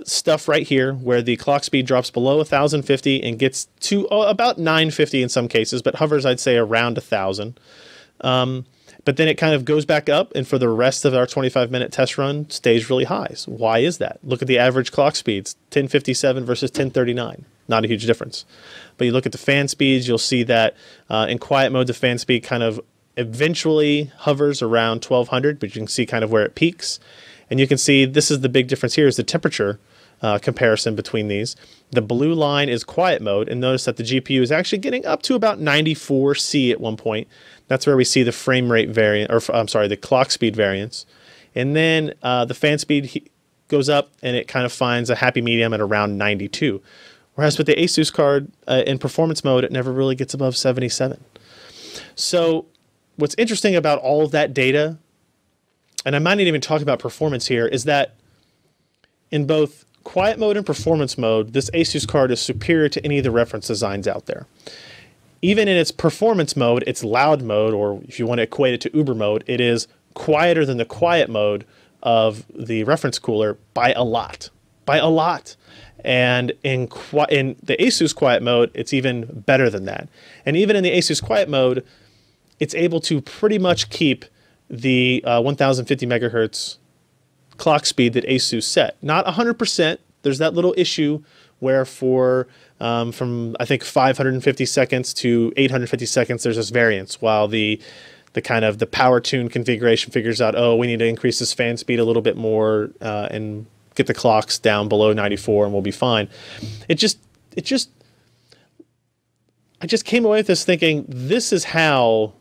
stuff right here where the clock speed drops below 1050 and gets to about 950 in some cases, but hovers, I'd say, around 1000. But then it kind of goes back up, and for the rest of our 25-minute test run, stays really high. So why is that? Look at the average clock speeds, 1057 versus 1039. Not a huge difference. But you look at the fan speeds, you'll see that in quiet mode, the fan speed kind of eventually hovers around 1200, but you can see kind of where it peaks. And you can see this is the big difference here is the temperature comparison between these. The blue line is quiet mode, and notice that the GPU is actually getting up to about 94 C at one point. That's where we see the frame rate variant, or I'm sorry, the clock speed variance. And then the fan speed goes up, and it kind of finds a happy medium at around 92. Whereas with the ASUS card in performance mode, it never really gets above 77. So what's interesting about all of that data, and I might not even talk about performance here, is that in both quiet mode and performance mode, this ASUS card is superior to any of the reference designs out there. Even in its performance mode, its loud mode, or if you want to equate it to Uber mode, it is quieter than the quiet mode of the reference cooler by a lot. By a lot. And in the ASUS quiet mode, it's even better than that. And even in the ASUS quiet mode, it's able to pretty much keep the 1050 megahertz clock speed that ASUS set. Not 100%. There's that little issue where from I think 550 seconds to 850 seconds, there's this variance, while the kind of the power tune configuration figures out, oh, we need to increase this fan speed a little bit more and get the clocks down below 94 and we'll be fine. I just came away with this thinking, this is how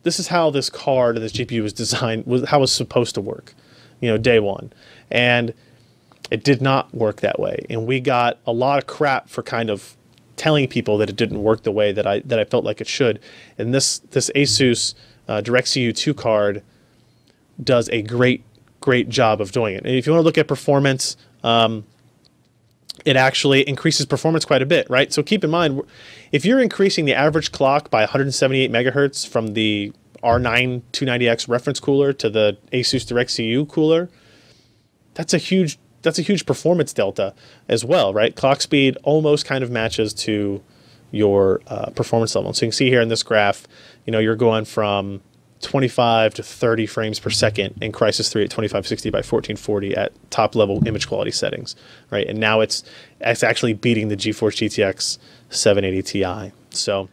this card and this GPU was designed, how it was supposed to work, day one. And it did not work that way. And we got a lot of crap for kind of telling people that it didn't work the way that I felt like it should. And this ASUS DirectCU 2 card does a great job of doing it. And if you want to look at performance, it actually increases performance quite a bit, right? So keep in mind, if you're increasing the average clock by 178 megahertz from the R9 290X reference cooler to the ASUS DirectCU cooler, that's a huge performance delta as well, right? Clock speed almost kind of matches to your performance level. So you can see here in this graph, you're going from 25 to 30 frames per second in Crysis 3 at 2560 by 1440 at top level image quality settings, right? And now it's actually beating the GeForce GTX 780 Ti. So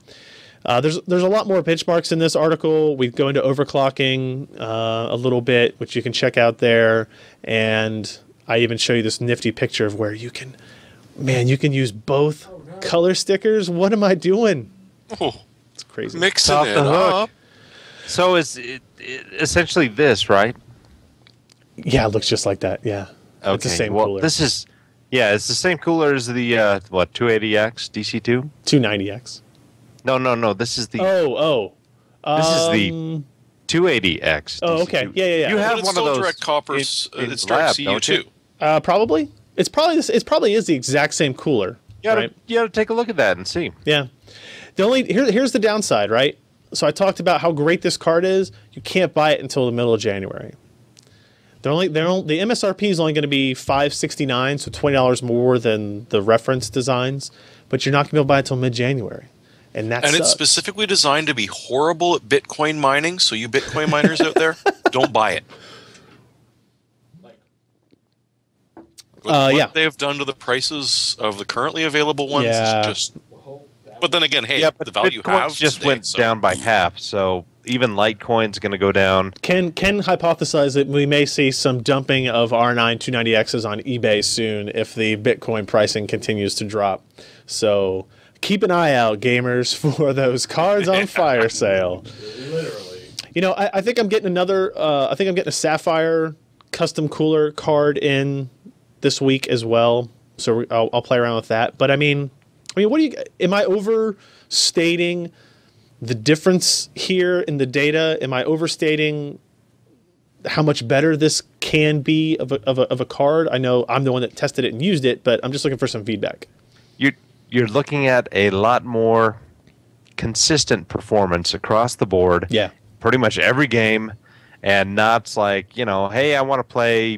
there's a lot more benchmarks in this article. We go into overclocking a little bit, which you can check out there, and I even show you this nifty picture of where you can use both color stickers. What am I doing? Oh, it's crazy. Mixing it up. So is it essentially this, right? Yeah, it looks just like that. Yeah. Okay. It's the same well, cooler. it's the same cooler as the 280X DC2? 290X. No. This is the This is the 280X. Oh, okay. Yeah. You have But it's one still of those direct coppers. in It's lab, DirectCU don't you? too. Probably. It probably is the exact same cooler. You right? gotta take a look at that and see. Yeah. Here's the downside, right? So I talked about how great this card is. You can't buy it until the middle of January. The MSRP is only going to be $569, so $20 more than the reference designs, but you're not going to be able to buy it until mid-January. And it's specifically designed to be horrible at Bitcoin mining, so you Bitcoin miners out there, don't buy it. What they have done to the prices of the currently available ones is just... But then again, hey, but the value Bitcoin just went down by half, so even Litecoin's going to go down. Can hypothesize that we may see some dumping of R9 290Xs on eBay soon if the Bitcoin pricing continues to drop. So keep an eye out, gamers, for those cards on fire sale. Literally. I think I'm getting another. I think I'm getting a Sapphire custom cooler card in this week as well. So I'll play around with that. But I mean, am I overstating the difference here in the data? Am I overstating how much better this can be of a card? I know I'm the one that tested it and used it, but I'm just looking for some feedback. You're looking at a lot more consistent performance across the board. Yeah. Pretty much every game, and not like, hey, I want to play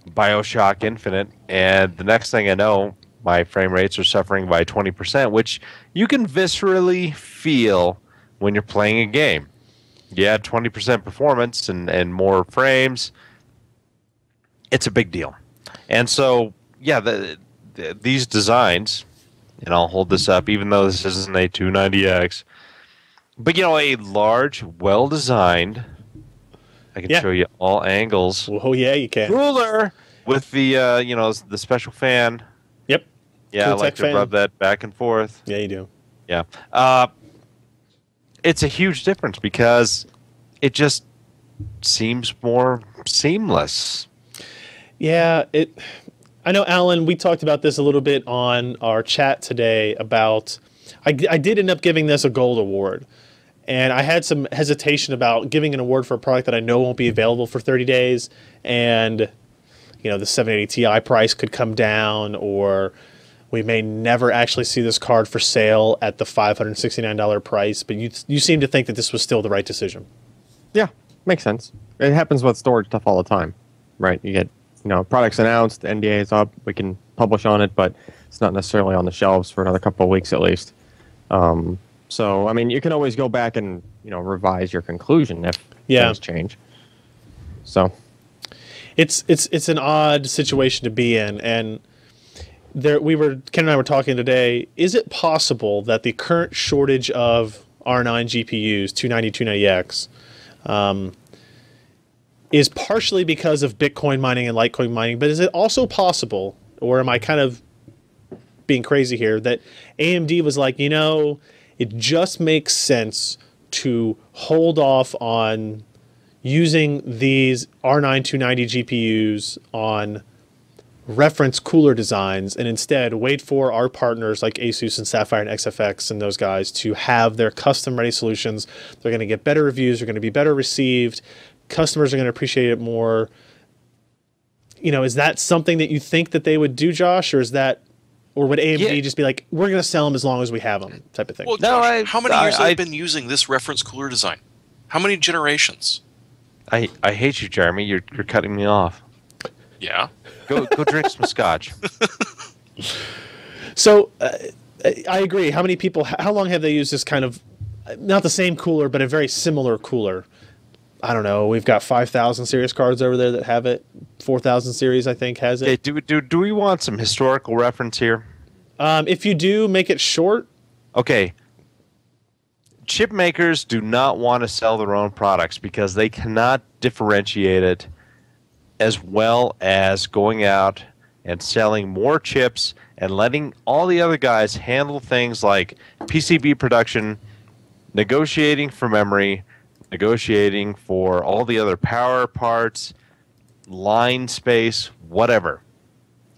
BioShock Infinite, and the next thing I know, my frame rates are suffering by 20%, which you can viscerally feel when you're playing a game. You add 20% performance and more frames, it's a big deal. And so, yeah, these designs, and I'll hold this up, even though this isn't a 290X, but, a large, well-designed, I can show you all angles. Oh, yeah, you can. Cooler with the, the special fan. Yep. Yeah, Cool I like Tech to fan. rub that back and forth. Yeah, you do. Yeah. It's a huge difference because it just seems more seamless. Yeah, I know, Alan, we talked about this a little bit on our chat today about... I did end up giving this a gold award. And I had some hesitation about giving an award for a product that I know won't be available for 30 days. And, the 780 Ti price could come down, or we may never actually see this card for sale at the $569 price. But you seem to think that this was still the right decision. Yeah, makes sense. It happens with storage stuff all the time, right? You get, products announced, NDA is up, we can publish on it, but it's not necessarily on the shelves for another couple of weeks at least. So, I mean, you can always go back and, revise your conclusion if things change. So, it's an odd situation to be in, and Ken and I were talking today. Is it possible that the current shortage of R9 GPUs, 290, 290X, is partially because of Bitcoin mining and Litecoin mining, but is it also possible, or am I kind of being crazy here, that AMD was like, it just makes sense to hold off on using these R9 290 GPUs on reference cooler designs and instead wait for our partners like ASUS and Sapphire and XFX and those guys to have their custom ready solutions. They're going to get better reviews. They're going to be better received. Customers are going to appreciate it more. Is that something that you think that they would do, Josh, or would AMD just be like, we're going to sell them as long as we have them, type of thing? Well, Josh, how many years have they been using this reference cooler design? How many generations? I hate you, Jeremy. You're cutting me off. Yeah. Go drink some scotch. So, I agree. How long have they used this kind of, not the same cooler, but a very similar cooler? I don't know. We've got 5,000 series cards over there that have it. 4,000 series, I think, has it. Okay, do we want some historical reference here? If you do, make it short. Okay. Chip makers do not want to sell their own products because they cannot differentiate it as well as going out and selling more chips and letting all the other guys handle things like PCB production, negotiating for memory, negotiating for all the other power parts, line space, whatever.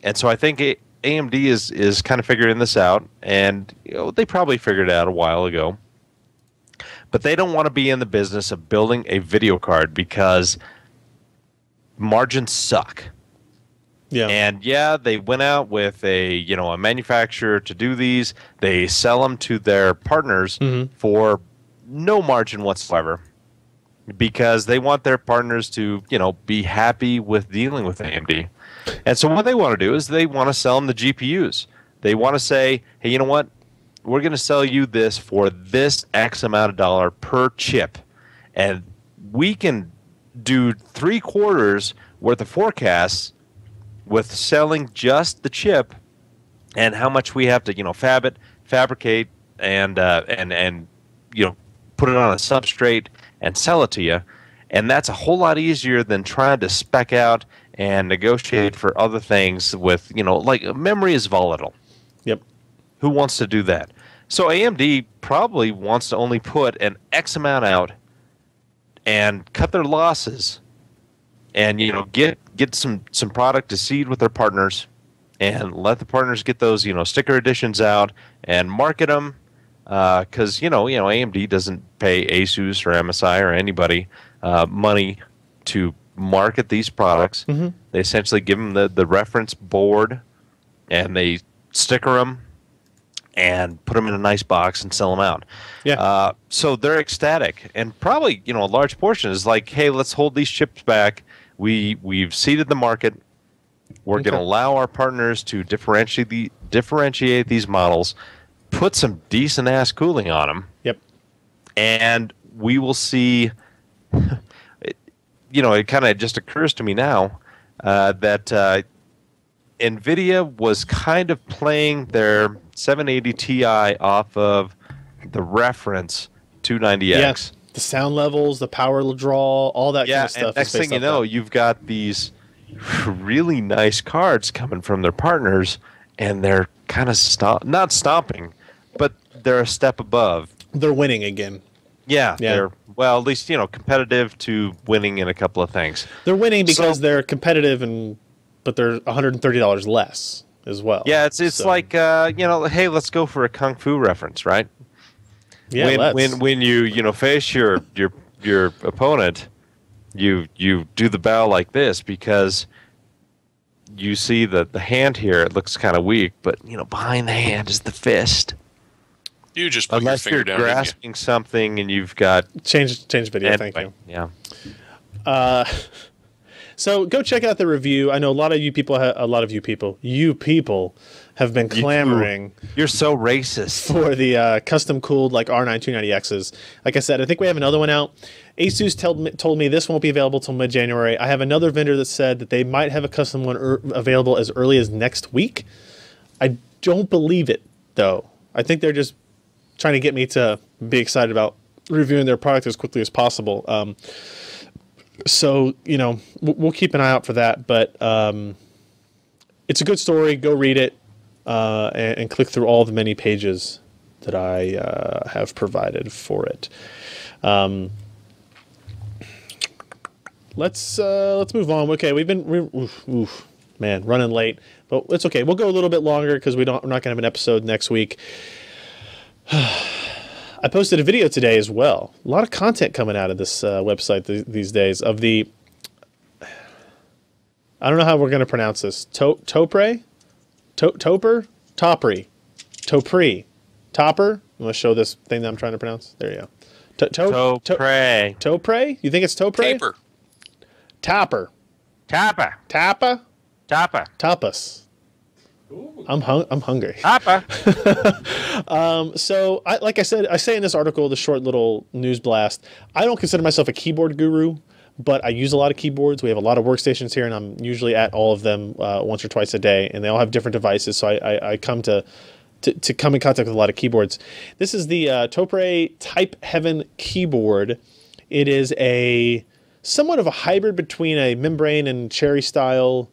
And so I think AMD is kind of figuring this out, and they probably figured it out a while ago. But they don't want to be in the business of building a video card because margins suck. Yeah. And yeah, they went out with a manufacturer to do these. They sell them to their partners for no margin whatsoever because they want their partners to, be happy with dealing with AMD. And so what they want to do is they want to sell them the GPUs. They want to say, hey, you know what? We're going to sell you this for this X amount of dollar per chip. And we can do 3/4 worth of forecasts with selling just the chip and how much we have to, fabricate and put it on a substrate and sell it to you. And that's a whole lot easier than trying to spec out and negotiate for other things with, like memory is volatile. Yep. Who Who wants to do that? So AMD probably wants to only put an X amount out and cut their losses and get some product to seed with their partners and let the partners get those sticker editions out and market them because AMD doesn't pay ASUS or MSI or anybody money to market these products. Mm-hmm. They essentially give them the reference board and they sticker them and put them in a nice box and sell them out. Yeah. So they're ecstatic, and probably a large portion is like, hey, let's hold these chips back. We've seeded the market. We're going to allow our partners to differentiate these models, put some decent ass cooling on them. Yep. And we will see. It kind of just occurs to me now that NVIDIA was kind of playing their 780 Ti off of the reference 290X. Yeah. The sound levels, the power draw, all that kind of stuff. And next thing you know, you've got these really nice cards coming from their partners, and they're kind of not stomping, but they're a step above. They're winning again. Yeah. They're, well, at least, competitive to winning in a couple of things. They're winning because they're competitive, but they're $130 less as well. Yeah, it's like, hey, let's go for a Kung Fu reference, right? Yeah, when you face your opponent, you do the bow like this because you see that the hand here, it looks kind of weak, but behind the hand is the fist. You just put Unless your finger you're down. grasping something and you've got change video. anyway, Thank you. Yeah. So go check out the review. I know a lot of you people have been clamoring. You're so racist. For the custom cooled like R9 290Xs. Like I said, I think we have another one out. ASUS told me this won't be available till mid-January. I have another vendor that said that they might have a custom one available as early as next week. I don't believe it, though. I think they're just trying to get me to be excited about reviewing their product as quickly as possible. So, we'll keep an eye out for that. But it's a good story. Go read it and click through all the many pages that I have provided for it. Let's move on. Okay, we've been running late, but it's okay. We'll go a little bit longer because we're not going to have an episode next week. I posted a video today as well. A lot of content coming out of this website these days of the. I don't know how we're going to pronounce this. Topre, Topre, Topper. You want to show this thing that I'm trying to pronounce? There you go. Topre. Topre? You think it's Topre? Taper. Topper. Tappa. Tappa? Tappa. Tapas. I'm hungry. Tappa. So, like I said, I say in this article, the short little news blast, I don't consider myself a keyboard guru, but I use a lot of keyboards. We have a lot of workstations here, and I'm usually at all of them once or twice a day, and they all have different devices, so I come to come in contact with a lot of keyboards. This is the Topre Type Heaven keyboard. It is a somewhat of a hybrid between a membrane and cherry style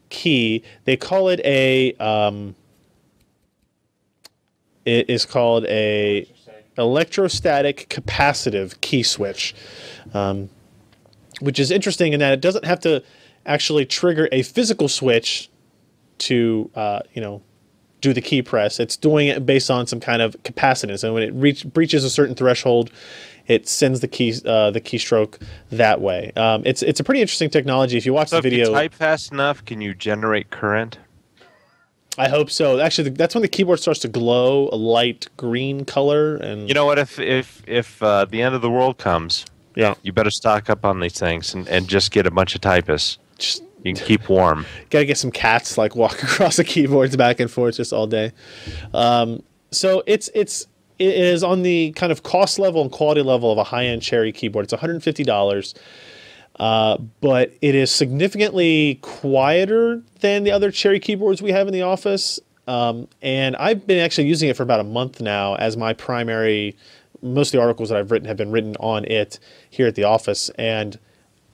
key. They call it a it is called a electrostatic capacitive key switch, which is interesting in that it doesn't have to actually trigger a physical switch to do the key press. It's doing it based on some kind of capacitance, and when it breaches a certain threshold, it sends the keystroke that way. It's a pretty interesting technology. If you watch the video, if you type fast enough, can you generate current? I hope so. Actually, that's when the keyboard starts to glow a light green color. And you know what? If the end of the world comes, yeah, you better stock up on these things and just get a bunch of typists. You can keep warm. Gotta get some cats like walk across the keyboards back and forth just all day. So it is on the kind of cost level and quality level of a high-end Cherry keyboard. It's $150, but it is significantly quieter than the other Cherry keyboards we have in the office. And I've been actually using it for about a month now as my primary. Most of the articles that I've written have been written on it here at the office, and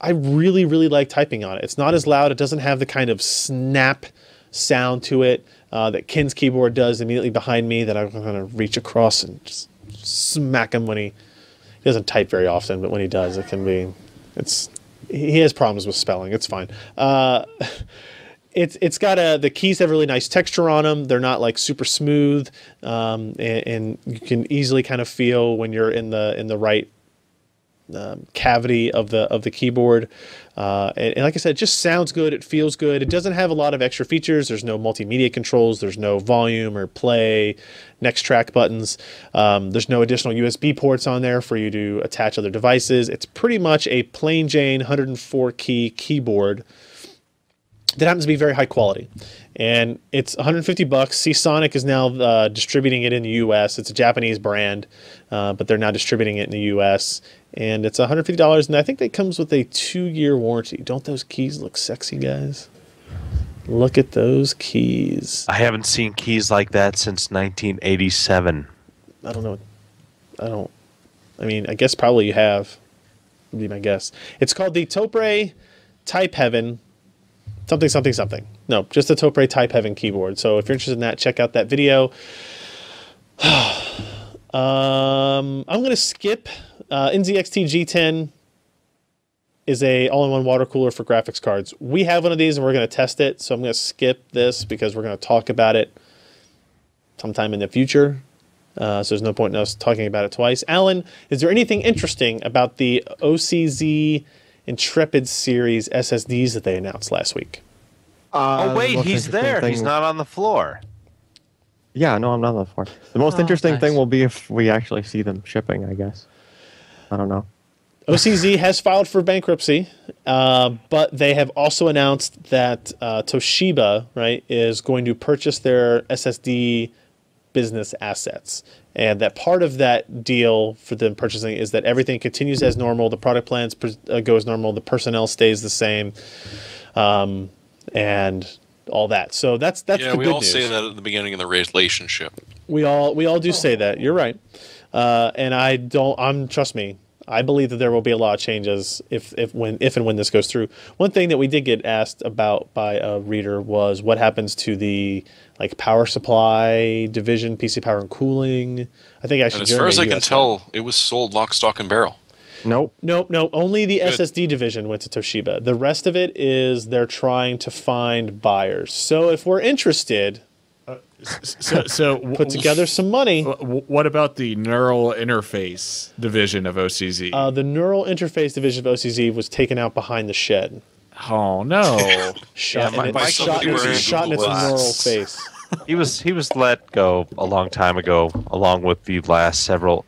I really, really like typing on it. It's not as loud. It doesn't have the kind of snap sound to it that Ken's keyboard does immediately behind me that I'm going to reach across and just smack him when he doesn't type very often, but when he does, it can be, he has problems with spelling. It's fine. It's got the keys have really nice texture on them. They're not like super smooth, and you can easily kind of feel when you're in the right cavity of the keyboard, and like I said, it just sounds good. It feels good. It doesn't have a lot of extra features. There's no multimedia controls. There's no volume or play, next track buttons. There's no additional USB ports on there for you to attach other devices. It's pretty much a plain Jane 104 key keyboard that happens to be very high quality, and it's $150. Seasonic is now distributing it in the U.S. It's a Japanese brand, but they're now distributing it in the U.S. and it's $150. And I think that comes with a 2-year warranty. Don't those keys look sexy, guys? Look at those keys. I haven't seen keys like that since 1987. I don't know. I mean, I guess probably you have. Would be my guess. It's called the Topre Type Heaven. Something. No, just the Topre Type Heaven keyboard. So if you're interested in that, check out that video. I'm going to skip NZXT G10 is a all-in-one water cooler for graphics cards. We have one of these and we're going to test it. So I'm going to skip this because we're going to talk about it sometime in the future. So there's no point in us talking about it twice. Alan, is there anything interesting about the OCZ Intrepid series SSDs that they announced last week? Oh, wait, he's there. thing- He's not on the floor. Yeah, no, I'm not on the floor. The most interesting thing will be if we actually see them shipping, I guess. I don't know. OCZ has filed for bankruptcy, but they have also announced that Toshiba, right, is going to purchase their SSD business assets. And that part of that deal for them purchasing is that everything continues as normal. The product plans go as normal. The personnel stays the same, and all that. So that's the good news. We all say that at the beginning of the relationship. We all do say that. You're right. And trust me, I believe that there will be a lot of changes if and when this goes through. One thing that we did get asked about by a reader was what happens to the power supply division, PC Power and Cooling. I think actually, and as far as I can tell, it was sold lock, stock, and barrel. Nope. Only the SSD division went to Toshiba. The rest of it is they're trying to find buyers. So if we're interested, so put together some money. What about the neural interface division of OCZ? The neural interface division of OCZ was taken out behind the shed. Oh no! Shot in its neural face. He was let go a long time ago, along with the last several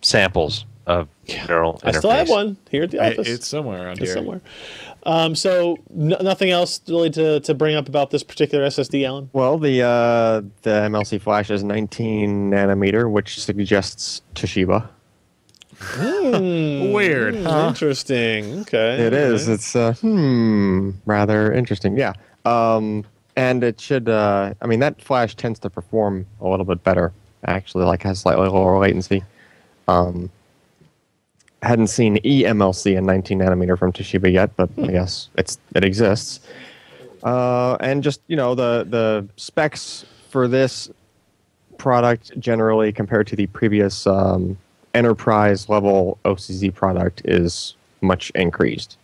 samples of neural interface. I still have one here at the office. It's somewhere around here. Somewhere. So nothing else really to bring up about this particular SSD, Alan? Well, the MLC flash is 19 nanometer, which suggests Toshiba. Weird. Huh? Interesting. Okay. It is. It's rather interesting. Yeah. And it should. That flash tends to perform a little bit better. Actually, has slightly lower latency. Hadn't seen eMLC in 19 nanometer from Toshiba yet, but I guess it exists. And just the specs for this product generally compared to the previous enterprise level OCZ product is much increased.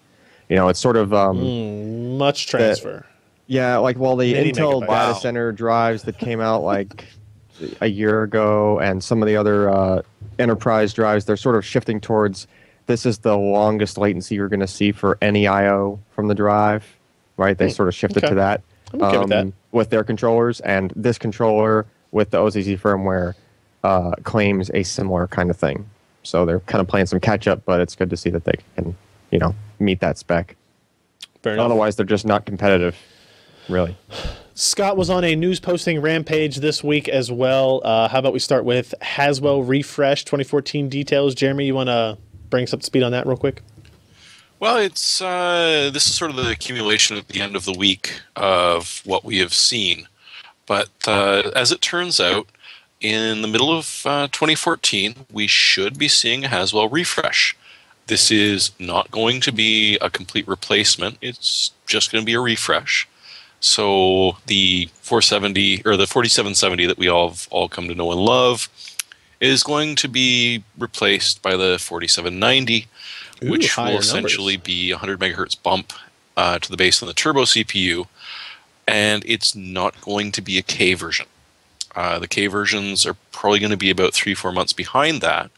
It's sort of much transfer. The Many Intel megabytes. data center drives that came out a year ago, and some of the other enterprise drives, they're sort of shifting towards this is the longest latency you're going to see for any I/O from the drive, right? They sort of shifted to that, I'm okay with that. with their controllers, and this controller with the OCZ firmware claims a similar kind of thing. So they're kind of playing some catch up, but it's good to see that they can, meet that spec. Fair enough. Otherwise, they're just not competitive, really. Scott was on a news posting rampage this week as well. How about we start with Haswell Refresh 2014 details? Jeremy, you want to bring us up to speed on that real quick? Well, it's this is sort of the accumulation at the end of the week of what we have seen. But as it turns out, in the middle of 2014, we should be seeing a Haswell refresh. This is not going to be a complete replacement. It's just going to be a refresh. So the 470 or the 4770 that we all come to know and love is going to be replaced by the 4790, which will essentially be a 100 megahertz bump to the base on the turbo CPU, and it's not going to be a K version. The K versions are probably going to be about 3-4 months behind that,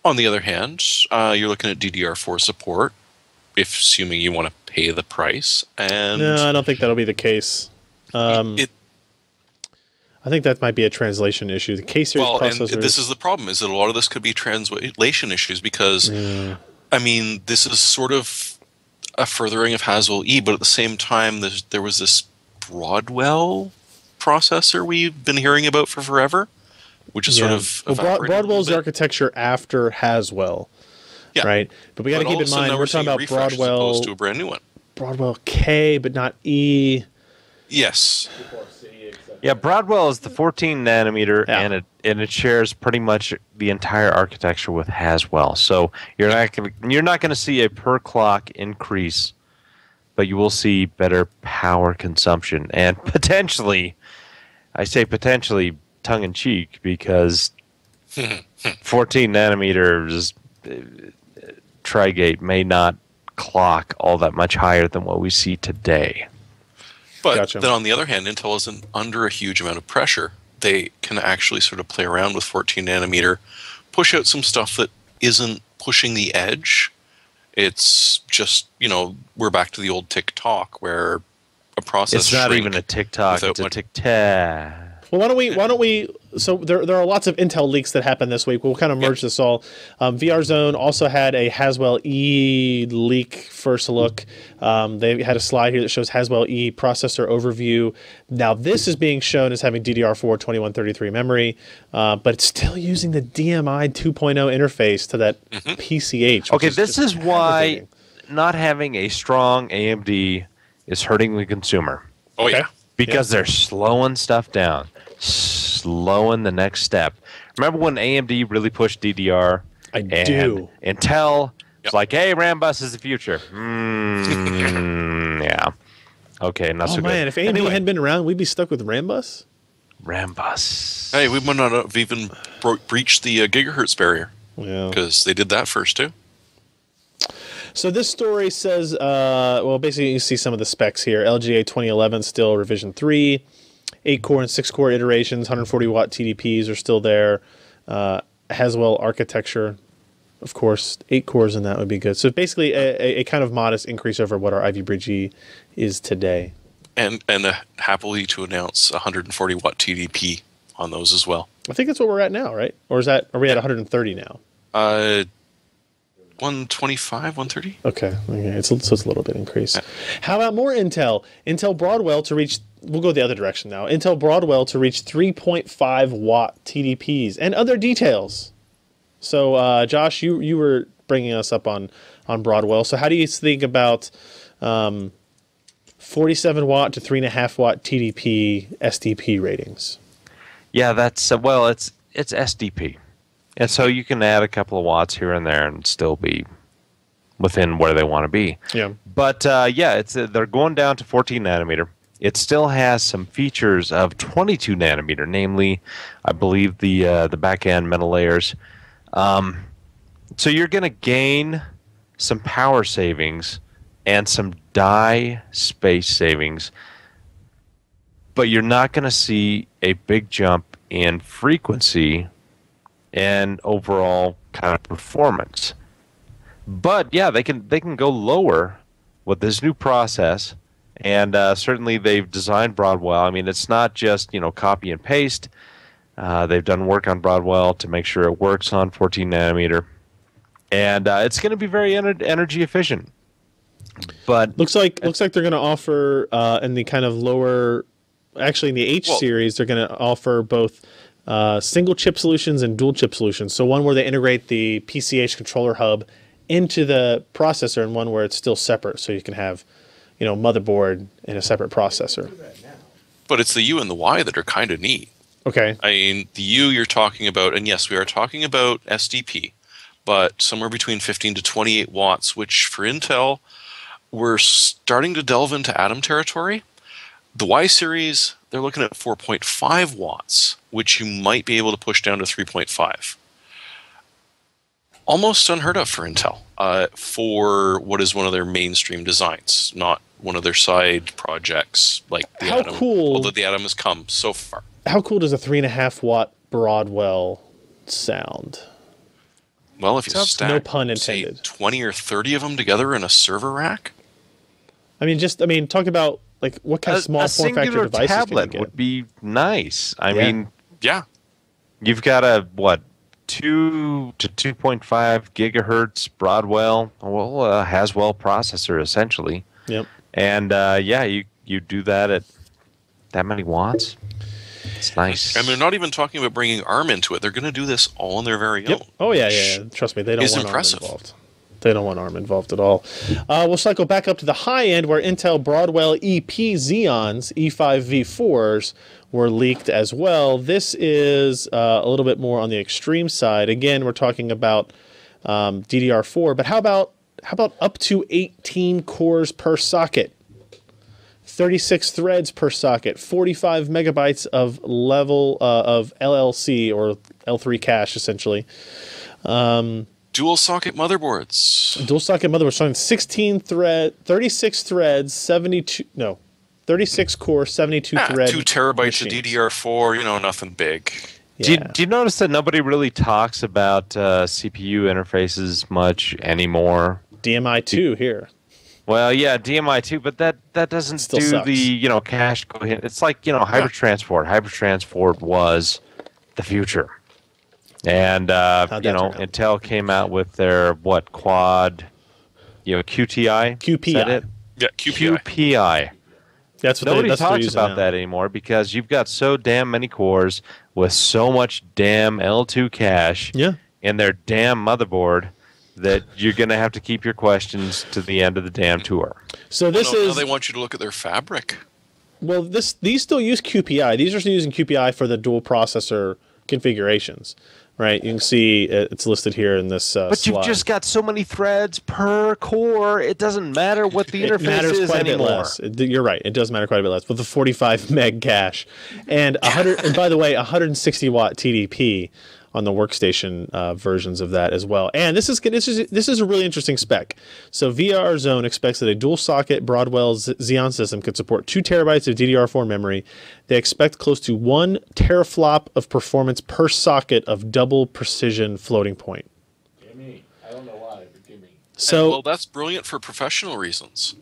On the other hand, you're looking at DDR4 support, if assuming you want to pay the price. And No, I don't think that'll be the case. it I think that might be a translation issue. The K-series well, processors. and this is the problem: is that a lot of this could be translation issues because, I mean, this is sort of a furthering of Haswell-E, but at the same time, there was this Broadwell processor we've been hearing about for forever, which is sort of Broadwell's the architecture after Haswell, right? But we got to keep in mind we're talking about Broadwell as opposed to a brand new one. Broadwell K, but not E. Yes. Yeah, Broadwell is the 14 nanometer, and it shares pretty much the entire architecture with Haswell. So you're not going to see a per clock increase, but you will see better power consumption and potentially, I say potentially tongue in cheek because 14 nanometers Tri-Gate may not clock all that much higher than what we see today. But then on the other hand, Intel isn't under a huge amount of pressure. They can actually sort of play around with 14 nanometer, push out some stuff that isn't pushing the edge. It's just, we're back to the old tick-tock where a process It's not even a tick-tock, it's a tick-tack. Well, why don't we? So there are lots of Intel leaks that happened this week. We'll kind of merge this all. VR Zone also had a Haswell-E leak first look. They had a slide here that shows Haswell-E processor overview. Now this is being shown as having DDR4 2133 memory, but it's still using the DMI 2.0 interface to that PCH. Okay, this is why not having a strong AMD is hurting the consumer. Oh yeah. Because they're slowing stuff down, slowing the next step. Remember when AMD really pushed DDR? I do. Intel was like, hey, Rambus is the future. Yeah. Okay, not so good. Oh, man, if AMD hadn't been around, we'd be stuck with Rambus? Rambus. Hey, we might not have even breached the gigahertz barrier. Yeah. Because they did that first, too. So this story says, basically you see some of the specs here. LGA 2011 still revision 3, 8-core and 6-core iterations, 140-watt TDPs are still there. Haswell architecture, of course, 8 cores in that would be good. So basically a kind of modest increase over what our Ivy Bridge E is today. And happily to announce 140-watt TDP on those as well. I think that's what we're at now, right? Or are we at 130 now? 125, 130. Okay. So it's a little bit increase. How about more Intel? Intel Broadwell to reach. We'll go the other direction now. Intel Broadwell to reach 3.5 watt TDPs and other details. So, Josh, you were bringing us up on Broadwell. So, how do you think about 47 watt to 3.5 watt TDP SDP ratings? Yeah, that's it's SDP. And so you can add a couple of watts here and there and still be within where they want to be. Yeah. But they're going down to 14 nanometer. It still has some features of 22 nanometer, namely, I believe the back end metal layers. So you're going to gain some power savings and some die space savings, but you're not going to see a big jump in frequency and overall kind of performance. But yeah, they can go lower with this new process, and certainly they've designed Broadwell. I mean, it's not just copy and paste. They've done work on Broadwell to make sure it works on 14 nanometer, and it's going to be very energy efficient. But looks like they're going to offer in the kind of lower, actually in the H series, they're going to offer both single chip solutions and dual chip solutions. So one where they integrate the PCH controller hub into the processor, and one where it's still separate, so you can have, motherboard in a separate processor. But it's the U and the Y that are kind of neat. Okay. I mean, the U you're talking about, and yes, we are talking about SDP, but somewhere between 15 to 28 watts, which for Intel, we're starting to delve into atom territory. The Y series, they're looking at 4.5 watts, which you might be able to push down to 3.5. Almost unheard of for Intel, for what is one of their mainstream designs, not one of their side projects like the Atom. Cool. Although the Atom has come so far. How cool does a 3.5 watt Broadwell sound? Well, if you stack, no pun say, intended. 20 or 30 of them together in a server rack, talk about like what kind of small form factor singular devices tablet can you would get? be nice. I Yeah. mean, yeah. you've got a 2 to 2.5 gigahertz Broadwell, Haswell processor essentially, Yep. and you do that at that many watts. It's nice. And they're not even talking about bringing ARM into it. They're going to do this all on their very Yep. own. Oh yeah. Trust me, they don't Is want impressive. ARM involved. They don't want ARM involved at all. We'll cycle back up to the high end where Intel Broadwell-EP Xeons E5 V4s were leaked as well. This is a little bit more on the extreme side. Again, we're talking about DDR4, but how about up to 18 cores per socket? 36 threads per socket, 45 megabytes of level of LLC or L3 cache, essentially. Dual socket motherboards. Dual socket motherboard showing 36 threads, 36 core, 72 thread. 2 terabytes machines. of DDR4, nothing big. Yeah. Do you notice that nobody really talks about CPU interfaces much anymore? DMI2 here. Well, yeah, DMI2, but that doesn't Still do sucks. the cache coherent. It's like Hybrid Transport. Hybrid Transport was the future, and How'd that turn out? Intel came out with their quad, QTI. QPI. Is that it? Yeah, QPI. QPI. That's what Nobody that's what they're talks using about now. that anymore because you've got so damn many cores with so much damn L2 cache Yeah. in their damn motherboard that you're going to have to keep your questions to the end of the damn tour. So this Now is they want you to look at their fabric. well. These still use QPI. These are still using QPI for the dual processor configurations, right? You can see it's listed here in this. But you've slide. just got so many threads per core, it doesn't matter what the It interface matters is quite a bit anymore. less. You're right. It does matter quite a bit less with the 45 meg cache, and 100. And by the way, 160 watt TDP on the workstation versions of that as well. And this is a really interesting spec. So VR Zone expects that a dual socket Broadwell Xeon system could support 2 terabytes of DDR4 memory. They expect close to 1 teraflop of performance per socket of double precision floating point. Gimme. I don't know why, but gimme. So Well, that's brilliant for professional reasons.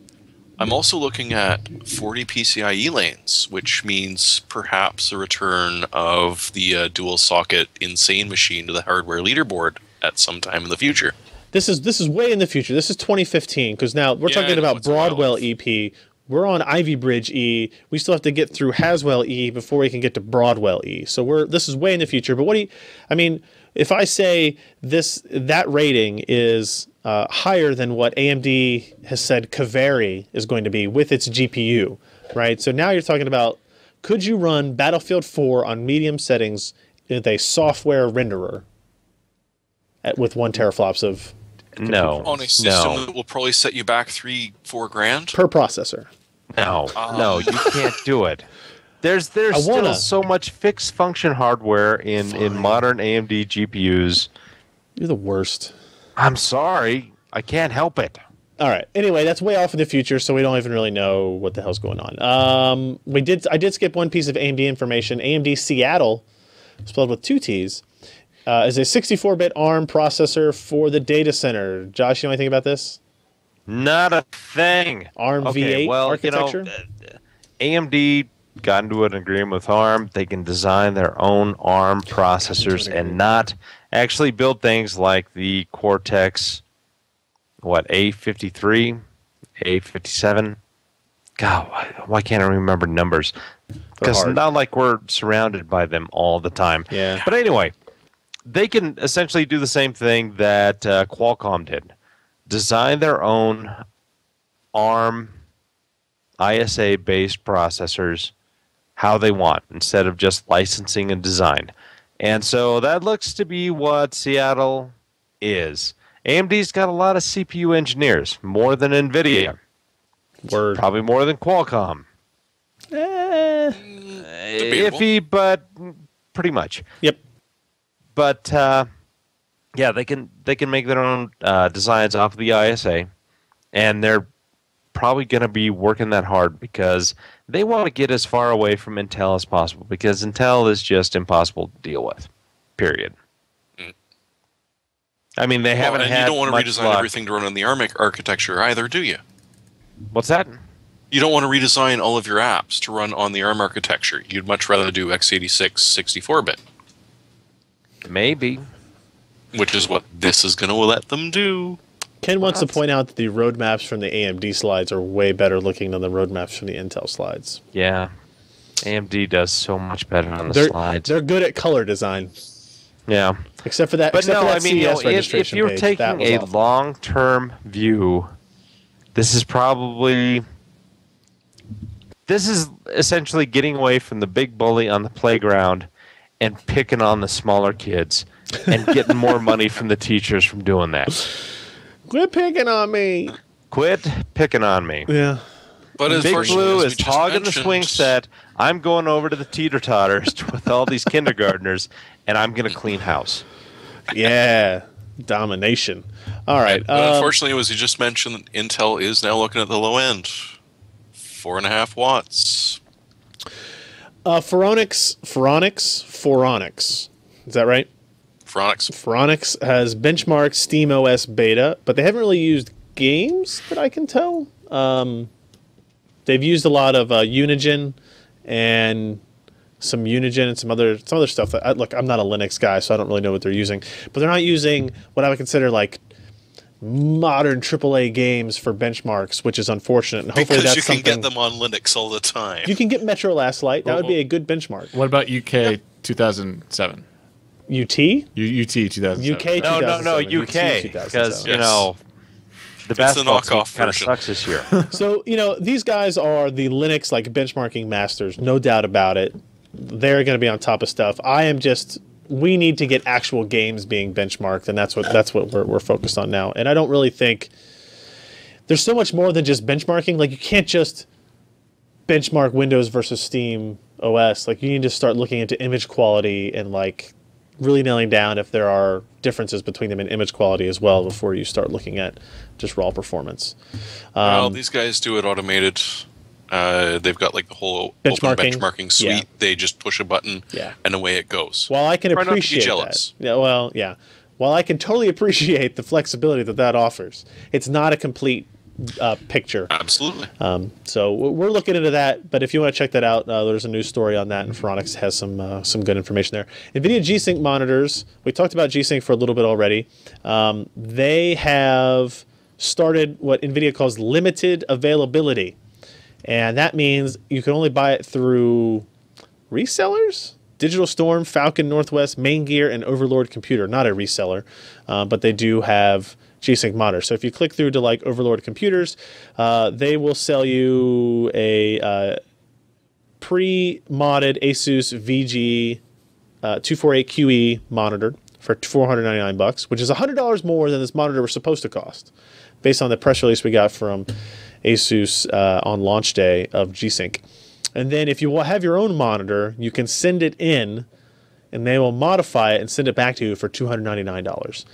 I'm also looking at 40 PCIe lanes, which means perhaps a return of the dual socket insane machine to the hardware leaderboard at some time in the future. this is way in the future. This is 2015 because now we're Yeah, talking I know, about it's a while Broadwell off. EP. We're on Ivy Bridge E. We still have to get through Haswell-E before we can get to Broadwell-E. So this is way in the future. But if I say that rating is higher than what AMD has said Kaveri is going to be with its GPU, right? So now you're talking about, could you run Battlefield 4 on medium settings with a software renderer with 1 teraflops of No. On a system No. that will probably set you back $3-4 grand. per processor? No, you can't do it. There's still so much fixed function hardware in modern AMD GPUs. You're the worst. I'm sorry, I can't help it. All right. Anyway, that's way off in the future, so we don't even really know what the hell's going on. I did skip one piece of AMD information. AMD Seattle, spelled with 2 T's, is a 64-bit ARM processor for the data center. Josh, you know anything about this? Not a thing. ARM Okay, V8 well, architecture? AMD got into an agreement with ARM. They can design their own ARM processors and not actually build things like the Cortex, A53, A57. God, why can't I remember numbers? Because hard. not like we're surrounded by them all the time. Yeah. But anyway, they can essentially do the same thing that Qualcomm did. Design their own ARM ISA-based processors how they want instead of just licensing and design. And so that looks to be what Seattle is. AMD's got a lot of CPU engineers, more than NVIDIA. Word. Probably more than Qualcomm. Debatable. Iffy, but pretty much. Yep. But yeah, they can make their own designs off of the ISA, and they're probably going to be working that hard because they want to get as far away from Intel as possible because Intel is just impossible to deal with. Period. I mean, they haven't and had you don't want to much redesign luck. everything to run on the ARM architecture either, do you? What's that? You don't want to redesign all of your apps to run on the ARM architecture. You'd much rather do x86 64-bit, Maybe. which is what this is going to let them do. Ken wants to point out that the roadmaps from the AMD slides are way better looking than the roadmaps from the Intel slides. Yeah. AMD does so much better on the slides. They're good at color design. Yeah. Except for that. But except no, for that I mean, CES if registration you're page, that taking was a awful. long-term view, this is essentially getting away from the big bully on the playground and picking on the smaller kids and getting more money from the teachers from doing that. Quit picking on me. Quit picking on me. Yeah. But Big unfortunately, Blue as we is just hogging the mentioned- swing set. I'm going over to the teeter-totters with all these kindergartners, and I'm going to clean house. Yeah. Domination. All right. But unfortunately, as you just mentioned, Intel is now looking at the low end. 4.5 watts. Phoronix. Is that right? Phoronix. Phoronix has benchmarked SteamOS beta, but they haven't really used games that I can tell. They've used a lot of Unigen and some some other stuff. Look, I'm not a Linux guy, so I don't really know what they're using. But they're not using what I would consider like modern AAA games for benchmarks, which is unfortunate. And hopefully Because that's you can something get them on Linux all the time. you can get Metro Last Light. That would be a good benchmark. What about UK 2007? UT? UT 2007. UK No, 2007, UK, because, 2007. you know, the It's the basketball team knockoff kind of version. sucks this year. So, these guys are the Linux like benchmarking masters, no doubt about it. They're going to be on top of stuff. We need to get actual games being benchmarked, and that's what we're focused on now. And I don't really think there's so much more than just benchmarking. Like, you can't just benchmark Windows versus Steam OS. Like, you need to start looking into image quality and like really nailing down if there are differences between them in image quality as well before you start looking at just raw performance. Well, these guys do it automated. They've got like the whole open benchmarking suite. Yeah. They just push a button, Yeah. and away it goes. While I can Try not to be appreciate jealous. that. Yeah, well, yeah. While I can totally appreciate the flexibility that offers, it's not a complete picture. Absolutely. So we're looking into that. But if you want to check that out, there's a news story on that, and Phoronix has some good information there. NVIDIA G-Sync monitors. We talked about G-Sync for a little bit already. They have started what NVIDIA calls limited availability. And that means you can only buy it through resellers? Digital Storm, Falcon Northwest, Main Gear, and Overlord Computer. Not a reseller, but they do have G-Sync monitors. So if you click through to like Overlord Computers, they will sell you a pre-modded ASUS VG 248QE monitor for $499, which is $100 more than this monitor was supposed to cost, based on the press release we got from ASUS on launch day of G-Sync. And then if you have your own monitor, you can send it in, and they will modify it and send it back to you for $299.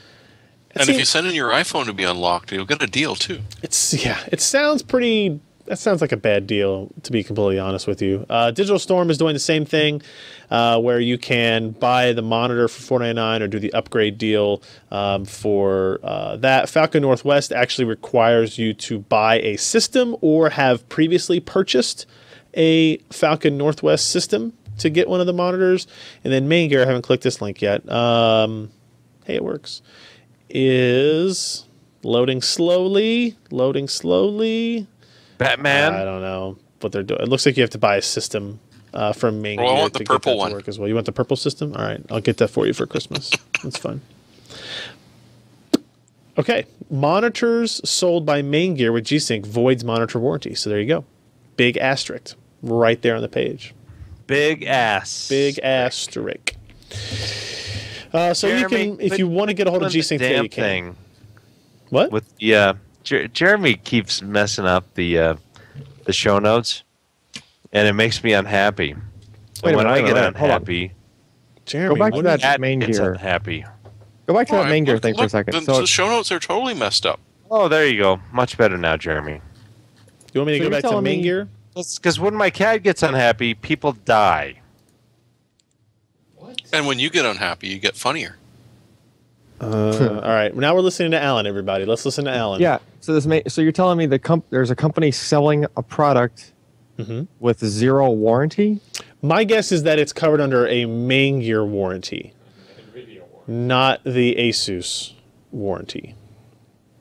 And if you send in your iPhone to be unlocked, you'll get a deal too. It sounds pretty. That sounds like a bad deal, to be completely honest with you. Digital Storm is doing the same thing, where you can buy the monitor for $499 or do the upgrade deal for that. Falcon Northwest actually requires you to buy a system or have previously purchased a Falcon Northwest system to get one of the monitors. And then Main Gear, I haven't clicked this link yet. Hey, it works. Is loading slowly. Batman? I don't know what they're doing. It looks like you have to buy a system from Main Well, I Gear want the to purple get that one. to work as well. You want the purple system? All right, I'll get that for you for Christmas. That's fine. Okay, monitors sold by Main Gear with G-Sync voids monitor warranty. So there you go. Big asterisk right there on the page. Big ass. Big asterisk. So Jeremy, you can, if you want to get a hold of G-Sync, damn you can. thing. What? With Jeremy keeps messing up the show notes, and it makes me unhappy. Wait a When minute, I wait a get minute, hold on. unhappy, Jeremy, Go back to what that Cat Main gets Gear. unhappy. Go back to that Alright, Main Gear look, thing for a look, second. The show notes are totally messed up. Oh, there you go. Much better now, Jeremy. you want me to So go you're back to telling Main me- Gear? Because when my cat gets unhappy, people die. And when you get unhappy, you get funnier. All right, now we're listening to Alan. Everybody, let's listen to Alan. Yeah. So so you're telling me there's a company selling a product with 0 warranty? My guess is that it's covered under a main gear warranty, not the ASUS warranty.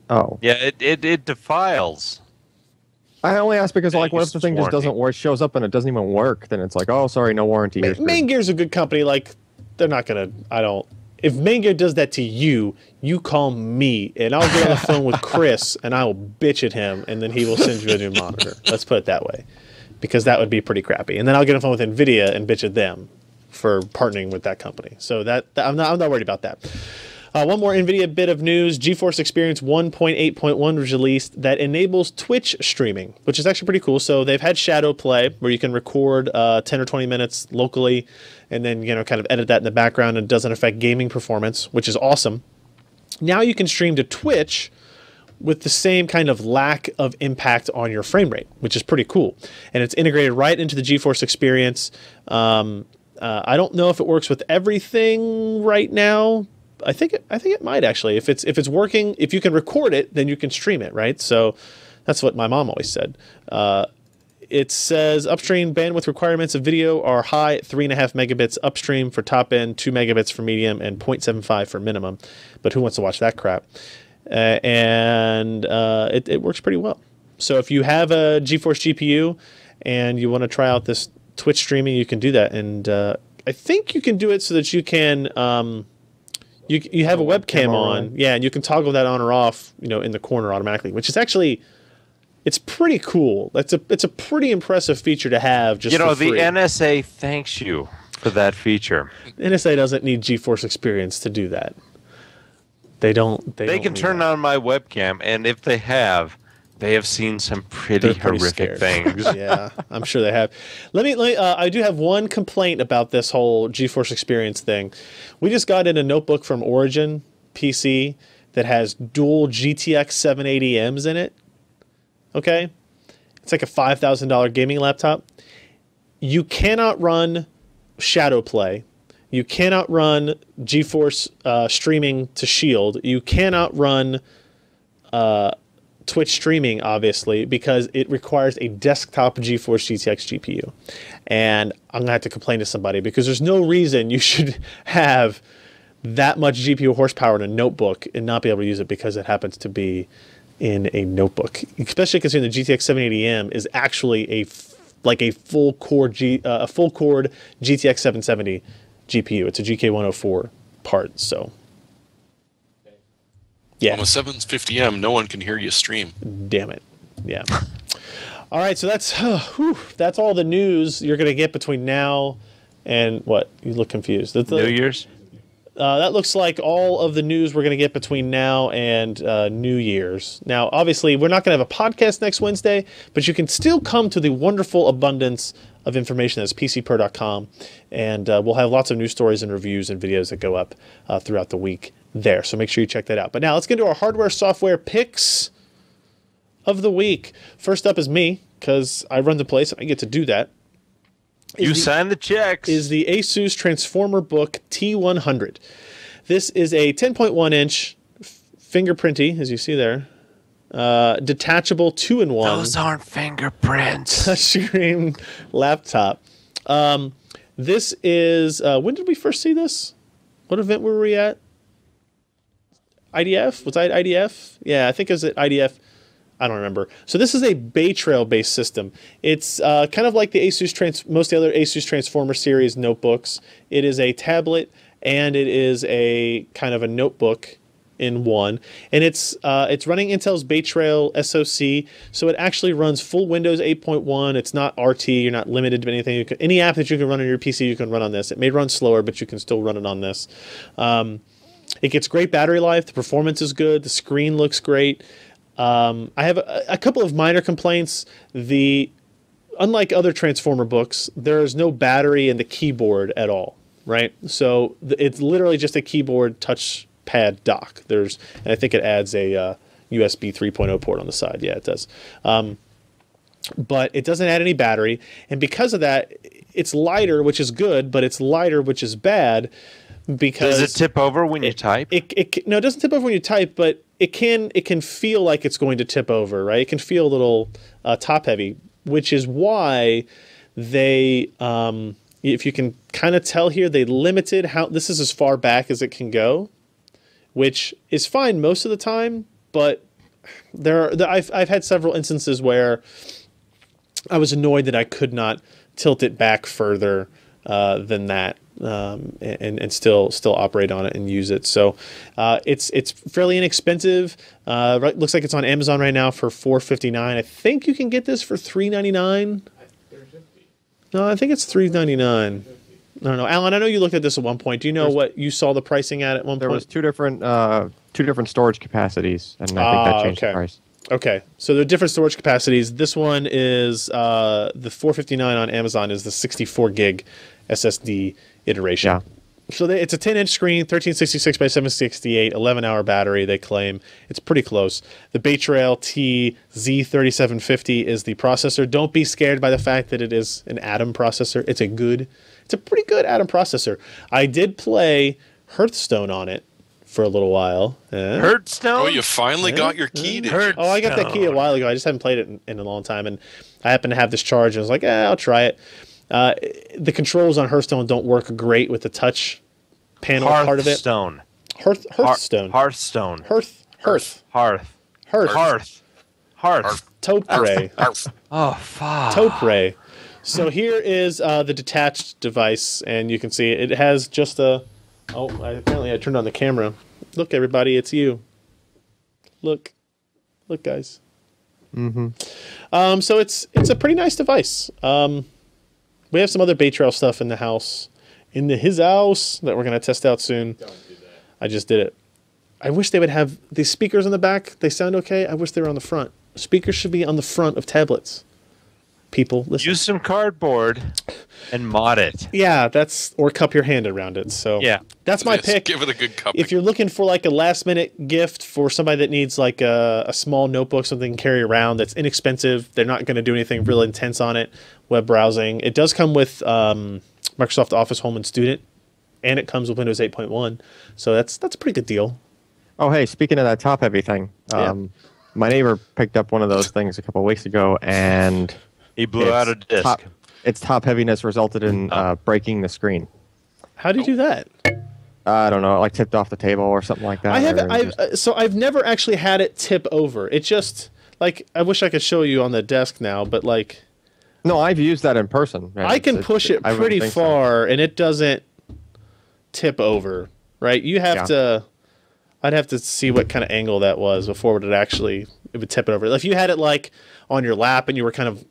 Oh. Yeah, it defiles. I only ask because, like, what if the thing just warranty. doesn't work, shows up and it doesn't even work? Then it's like, oh, sorry, no warranty. Main Gear's a good company. Like, they're not gonna. If Main Gear does that to you, you call me, and I'll get on the phone with Chris, and I will bitch at him, and then he will send you a new monitor. Let's put it that way, because that would be pretty crappy. And then I'll get on the phone with NVIDIA and bitch at them for partnering with that company. So I'm not worried about that. One more NVIDIA bit of news. GeForce Experience 1.8.1 was released that enables Twitch streaming, which is actually pretty cool. So they've had shadow play, where you can record 10 or 20 minutes locally and then, kind of edit that in the background, and it doesn't affect gaming performance, which is awesome. Now you can stream to Twitch with the same kind of lack of impact on your frame rate, which is pretty cool. And it's integrated right into the GeForce Experience. I don't know if it works with everything right now. I think it might actually. If it's working, if you can record it, then you can stream it, right? So that's what my mom always said. It says upstream bandwidth requirements of video are high at 3.5 megabits upstream for top end, 2 megabits for medium, and 0.75 for minimum. But who wants to watch that crap? It works pretty well. So if you have a GeForce GPU and you want to try out this Twitch streaming, you can do that. And I think you can do it so that you can. You have a webcam on, yeah, and you can toggle that on or off, in the corner automatically, which is actually, it's pretty cool. It's a pretty impressive feature to have. Just for free. The NSA thanks you for that feature. NSA doesn't need GeForce Experience to do that. They don't. They can turn on my webcam, and if they have seen some pretty horrific things. Yeah, I'm sure they have. Let me. I do have one complaint about this whole GeForce Experience thing. We just got in a notebook from Origin PC that has dual GTX 780Ms in it. Okay, it's like a $5,000 gaming laptop. You cannot run Shadow Play. You cannot run GeForce streaming to Shield. You cannot run Twitch streaming, obviously, because it requires a desktop GeForce GTX GPU. And I'm going to have to complain to somebody, because there's no reason you should have that much GPU horsepower in a notebook and not be able to use it because it happens to be in a notebook. Especially considering the GTX 780M is actually a full core GTX 770 GPU. It's a GK104 part, so yeah. On a 750M, no one can hear you stream. Damn it. Yeah. All right, so that's all the news you're going to get between now and what? You look confused. New Year's? That looks like all of the news we're going to get between now and New Year's. Now, obviously, we're not going to have a podcast next Wednesday, but you can still come to the wonderful abundance of information that's PCPro.com, and we'll have lots of news stories and reviews and videos that go up throughout the week there. So make sure you check that out. But now let's get into our hardware software picks of the week. First up is me, because I run the place and I get to do that. You sign the checks. Is the ASUS Transformer Book T100. This is a 10.1-inch fingerprinty, as you see there, detachable 2-in-1. Those aren't fingerprints. Touchscreen laptop. This is when did we first see this? What event were we at? IDF? Was I at IDF? Yeah, I think it was at IDF. I don't remember. So this is a Bay Trail based system. It's kind of like the most of the other ASUS Transformer series notebooks. It is a tablet and it is a kind of a notebook in one, and it's running Intel's Bay Trail SoC, so it actually runs full Windows 8.1. It's not RT. You're not limited to anything. Any app that you can run on your PC, you can run on this. It may run slower, but you can still run it on this. It gets great battery life. The performance is good. The screen looks great. I have a couple of minor complaints. Unlike other Transformer books, there is no battery in the keyboard at all, right? So it's literally just a keyboard touchpad dock. And I think it adds a USB 3.0 port on the side. Yeah, it does. But it doesn't add any battery. And because of that, it's lighter, which is good, but it's lighter, which is bad, because Does it tip over when you type? No, it doesn't tip over when you type, but it can feel like it's going to tip over, right? It can feel a little top heavy, which is why they, if you can kind of tell here, they limited how this is as far back as it can go, which is fine most of the time, but I've had several instances where I was annoyed that I could not tilt it back further than that. And still operate on it and use it. So it's fairly inexpensive. Looks like it's on Amazon right now for $4.59. I think you can get this for $3.99. No, I think it's $3.99. I don't know, Alan. I know you looked at this at one point. Do you know what you saw the pricing at one point? There was two different storage capacities, and I think that changed the price. Okay, so there are different storage capacities. This one is the $4.59 on Amazon is the 64 gig SSD iteration. Yeah. So it's a 10-inch screen, 1366 by 768, 11-hour battery, they claim. It's pretty close. The Baytrail TZ3750 is the processor. Don't be scared by the fact that it is an Atom processor. It's a pretty good Atom processor. I did play Hearthstone on it for a little while. Hearthstone? Oh, you finally got your key, did you? Oh, I got that key a while ago. I just haven't played it in a long time, and I happened to have this charge, and I was like, I'll try it. The controls on Hearthstone don't work great with the touch panel part of it. Hearthstone. Hearthstone. Hearthstone. Hearth. Topre. Oh, fuck. Topre. So here is the detached device, and you can see it has just a... Oh, apparently I turned on the camera. Look, everybody, it's you. Look, guys. Mm-hmm. So it's a pretty nice device. We have some other Baytrail stuff in the house, his house, that we're going to test out soon. Don't do that. I just did it. I wish they would have these speakers on the back. They sound okay. I wish they were on the front. Speakers should be on the front of tablets. People, listen. Use some cardboard and mod it. Yeah, or cup your hand around it. So yeah, that's my pick. Give it a good cupping. If you're looking for like a last-minute gift for somebody that needs like a small notebook, something to carry around that's inexpensive, they're not going to do anything real intense on it, web browsing. It does come with Microsoft Office Home and Student, and it comes with Windows 8.1. So that's a pretty good deal. Oh, hey, speaking of that top-heavy thing, my neighbor picked up one of those things a couple of weeks ago, and... He blew out a disc. Its top heaviness resulted in breaking the screen. How do you do that? I don't know, like tipped off the table or something like that. I've never actually had it tip over. It just like I wish I could show you on the desk now, but like. No, I've used that in person. Right? I can push it pretty far, and it doesn't tip over. Right? You have to. I'd have to see what kind of angle that was before it would tip it over. If you had it like on your lap and you were kind of,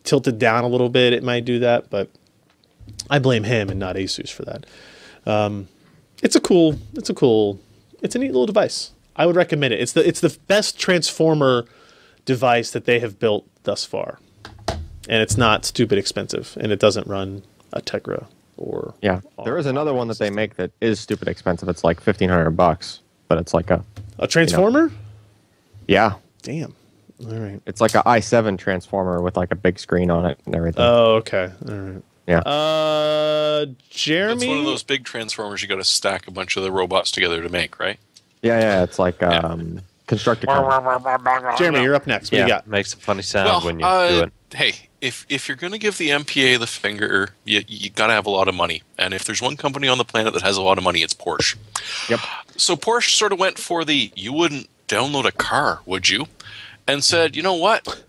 tilted down a little bit, it might do that, but I blame him and not ASUS for that. It's a neat little device. I would recommend it. It's the best transformer device that they have built thus far. And it's not stupid expensive, and it doesn't run a Tegra or... Yeah, there is another one that they make that is stupid expensive. It's like $1,500, but it's like a transformer? Yeah. Damn. All right. It's like an i7 transformer with like a big screen on it and everything. Oh, okay. All right. Yeah. Jeremy? It's one of those big transformers you got to stack a bunch of the robots together to make, right? Yeah. It's like Constructicon. Jeremy, you're up next. What do you got? Makes a funny sound when you do it. Hey, if you're going to give the MPA the finger, you got to have a lot of money. And if there's one company on the planet that has a lot of money, it's Porsche. Yep. So Porsche sort of went for you wouldn't download a car, would you? And said, you know what?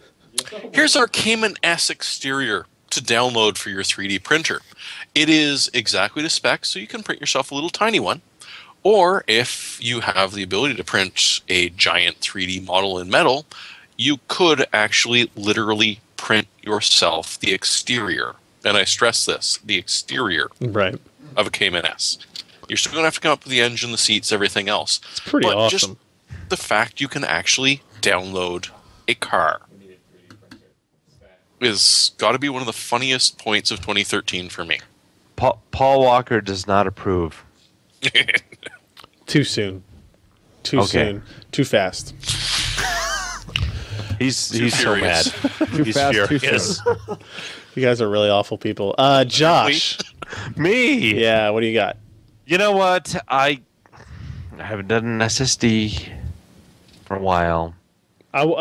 Here's our Cayman S exterior to download for your 3D printer. It is exactly to spec, so you can print yourself a little tiny one. Or if you have the ability to print a giant 3D model in metal, you could actually literally print yourself the exterior. And I stress this, the exterior of a Cayman S. You're still going to have to come up with the engine, the seats, everything else. It's pretty awesome. Just the fact you can actually download a car is got to be one of the funniest points of 2013 for me. Paul Walker does not approve. Too soon. Too soon. Too fast. He's so mad. Too fast, too soon. You guys are really awful people. Josh. Me? Yeah, what do you got? You know what? I haven't done an SSD for a while.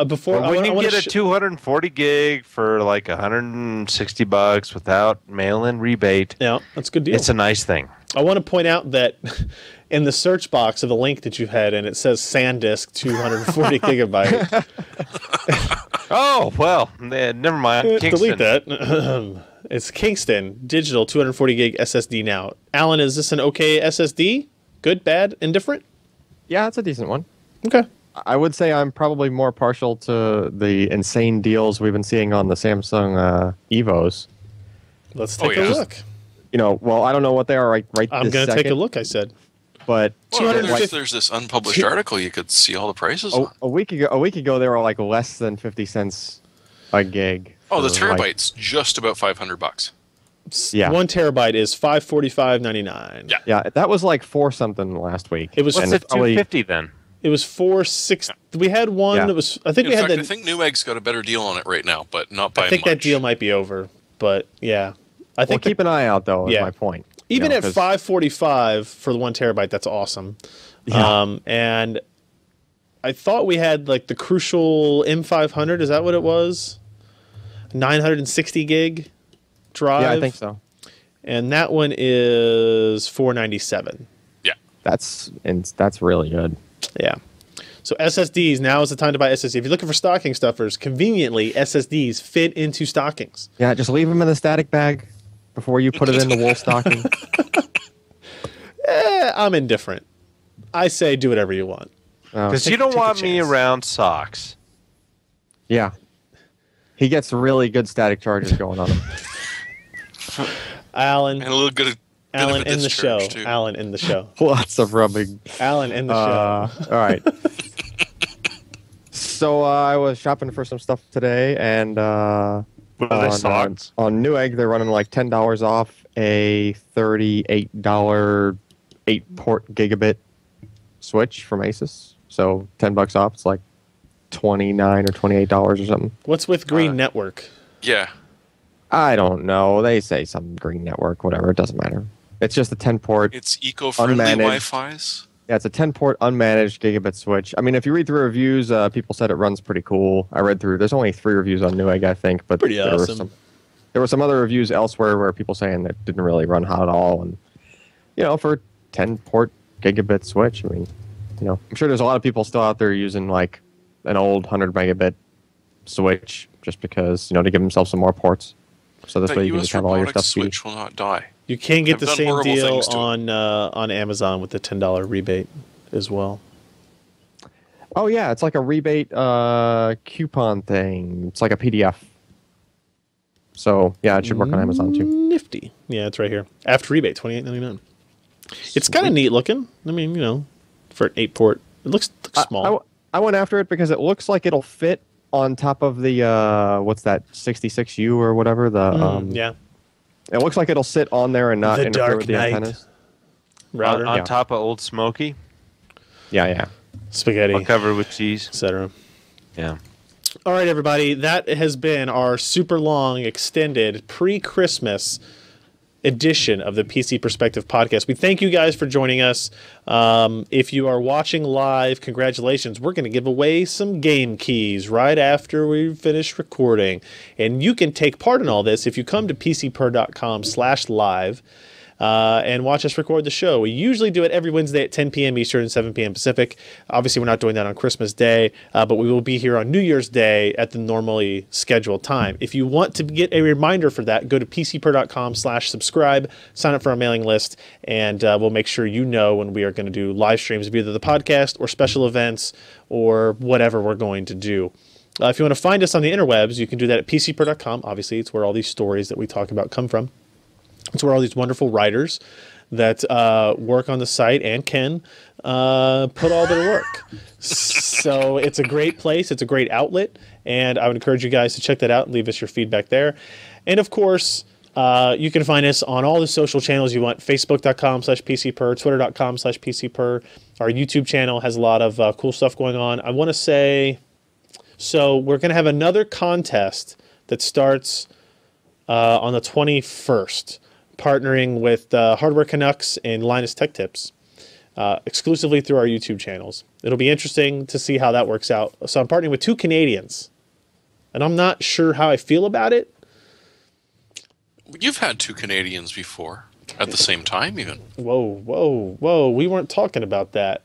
Before But when I you wanna get a 240 gig for like $160 without mail-in rebate, yeah, that's a good deal. it's a nice thing. I want to point out that in the search box of the link that you had, and it says SanDisk 240 gigabyte. Oh, well, never mind. Delete Kingston. that. It's Kingston Digital 240 gig SSD now. Alan, is this an okay SSD? Good, bad, indifferent? Yeah, it's a decent one. Okay. I would say I'm probably more partial to the insane deals we've been seeing on the Samsung Evos. Let's take Oh, a yeah. look. You know, well, I don't know what they are right I'm this going to take a second, look, I said. but Well, 250 there's this unpublished article you could see all the prices on. a week ago they were like less than 50 cents a gig. Oh, the for, like- terabyte's just about $500. Yeah. 1 terabyte is $545.99. Yeah. Yeah, that was like 4 something last week. It was What's And it, it's probably- 250 then? It was 460. We had one Yeah. that was. I think In we fact, had I the. think Newegg's got a better deal on it right now, but not by I think much. that deal might be over, but yeah, I Well, think keep an eye out though. Is Yeah. my point. even You know, at 'cause- 545 for the 1 terabyte, that's awesome. Yeah. And I thought we had like the crucial M500. Is that what it was? 960 gig drive. Yeah, I think so. And that one is 497. Yeah. That's really good. Yeah. So SSDs, now is the time to buy SSD. If you're looking for stocking stuffers, conveniently SSDs fit into stockings. Yeah, just leave them in the static bag before you put it in the wool stocking. I'm indifferent. I say do whatever you want. Because you don't take a want me chance. around socks. Yeah. He gets really good static charges going on him. Alan, And a little bit of Alan in the show. discharge, too. Alan in the show. Lots of rubbing. Alan in the show. All right. So I was shopping for some stuff today, and What are they, socks? on Newegg they're running like $10 off a $38 8-port gigabit switch from ASUS. So $10 off. It's like $29 or $28 or something. What's with Green Network? Yeah. I don't know. They say some green network, whatever. It doesn't matter. It's just a 10-port. It's eco-friendly Unmanaged. Wi-Fi's. Yeah, it's a 10-port unmanaged gigabit switch. I mean, if you read through reviews, people said it runs pretty cool. I read through. There's only 3 reviews on Newegg, I think, but Pretty there awesome. were some other reviews elsewhere where people saying that didn't really run hot at all. And for 10-port gigabit switch, I mean, I'm sure there's a lot of people still out there using like an old 100 megabit switch just because to give themselves some more ports. So this That way you can US just have all your robotics stuff speedy. switch will not die. You can get I've the done same horrible deal things to it. on Amazon with the $10 rebate as well. Oh yeah, it's like a rebate coupon thing. It's like a PDF. So yeah, it should work on Amazon too. Nifty. Yeah, it's right here. After rebate, $28.99. It's kind of neat looking. I mean, for an 8-port, it looks small. I went after it because it looks like it'll fit on top of the what's that 66U or whatever yeah. It looks like it'll sit on there and not The interfere Dark with the Knight. antennas. Router, On Yeah. top of Old Smoky, Yeah. spaghetti, all covered with cheese. etc. Yeah. All right, everybody. That has been our super long, extended pre-Christmas edition of the PC Perspective podcast. We thank you guys for joining us. If you are watching live, congratulations. We're going to give away some game keys right after we finish recording. And you can take part in all this if you come to pcper.com/live. And watch us record the show. We usually do it every Wednesday at 10 p.m. Eastern and 7 p.m. Pacific. Obviously, we're not doing that on Christmas Day, but we will be here on New Year's Day at the normally scheduled time. If you want to get a reminder for that, go to pcper.com/subscribe, sign up for our mailing list, and we'll make sure you know when we are going to do live streams of either the podcast or special events or whatever we're going to do. If you want to find us on the interwebs, you can do that at pcper.com. Obviously, it's where all these stories that we talk about come from. It's where all these wonderful writers that work on the site and can put all their work. So it's a great place. It's a great outlet. And I would encourage you guys to check that out and leave us your feedback there. And of course, you can find us on all the social channels you want. Facebook.com/PCPer, Twitter.com/PCPer. Our YouTube channel has a lot of cool stuff going on. I want to say, so we're going to have another contest that starts on the 21st. partnering with Hardware Canucks and Linus Tech Tips exclusively through our YouTube channels. It'll be interesting to see how that works out. So I'm partnering with 2 Canadians, and I'm not sure how I feel about it. You've had 2 Canadians before at the same time, even. Whoa. We weren't talking about that.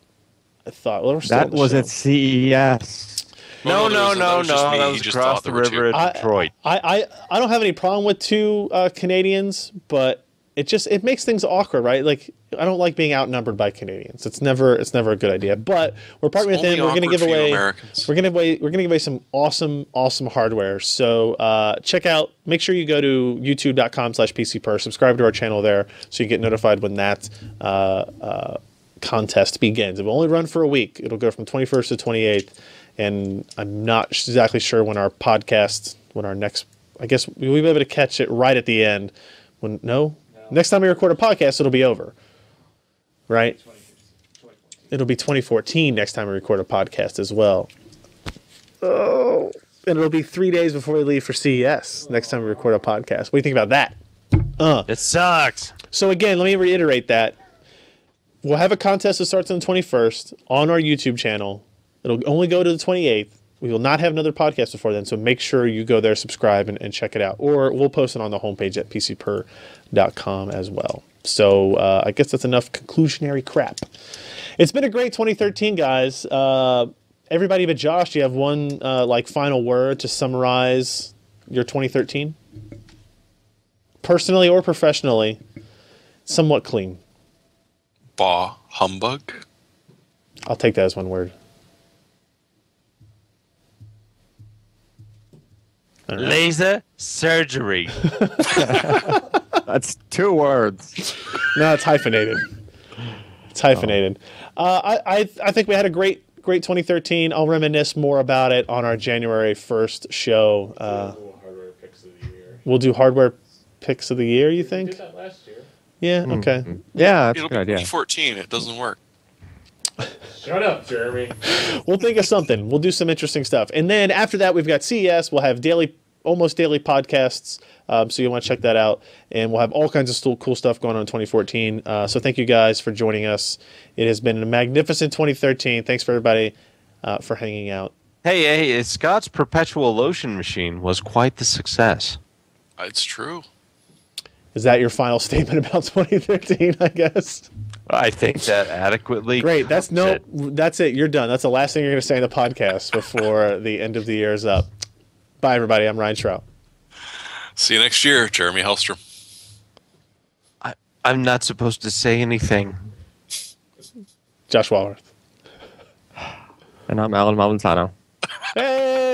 I thought That was at CES. Oh, No. That was just across thought the there were river 2. at Detroit. I don't have any problem with 2 Canadians, but it makes things awkward, right? Like, I don't like being outnumbered by Canadians. It's never a good idea. But we're partnering with them. We're going to give away. We're going to give away some awesome hardware. So check out. Make sure you go to youtube.com/PCPer. Subscribe to our channel there so you get notified when that contest begins. It will only run for a week. It'll go from 21st to 28th. And I'm not exactly sure when our next, I guess we'll be able to catch it right at the end. Next time we record a podcast, it'll be over. Right? It'll be 2014 next time we record a podcast as well. Oh, and it'll be 3 days before we leave for CES next time we record a podcast. What do you think about that? It sucks. So again, let me reiterate that. We'll have a contest that starts on the 21st on our YouTube channel. It'll only go to the 28th. We will not have another podcast before then, so make sure you go there, subscribe, and check it out. Or we'll post it on the homepage at pcper.com as well. So I guess that's enough conclusionary crap. It's been a great 2013, guys. Everybody but Josh, do you have one final word to summarize your 2013? Personally or professionally, somewhat clean. Bah humbug. I'll take that as one word. Laser surgery. That's 2 words. No, it's hyphenated. It's hyphenated. I think we had a great 2013. I'll reminisce more about it on our January 1st show. Hardware picks of the year. We'll do hardware picks of the year, you think? We did that last year. Yeah, okay. Yeah, that's a It'll good be idea. 2014. It doesn't work. Shut up, Jeremy. We'll think of something. We'll do some interesting stuff. And then after that, we've got CES. We'll have almost daily podcasts. So you want to check that out. And we'll have all kinds of cool stuff going on in 2014. So thank you guys for joining us. It has been a magnificent 2013. Thanks for everybody for hanging out. Hey, Scott's perpetual lotion machine was quite the success. It's true. Is that your final statement about 2013, I guess? I think that adequately. Great. That's covers That's it. You're done. That's the last thing you're going to say in the podcast before the end of the year is up. Bye, everybody. I'm Ryan Shrout. See you next year, Jeremy Hellstrom. I'm not supposed to say anything. Josh Walworth. And I'm Alan Malventano. Hey!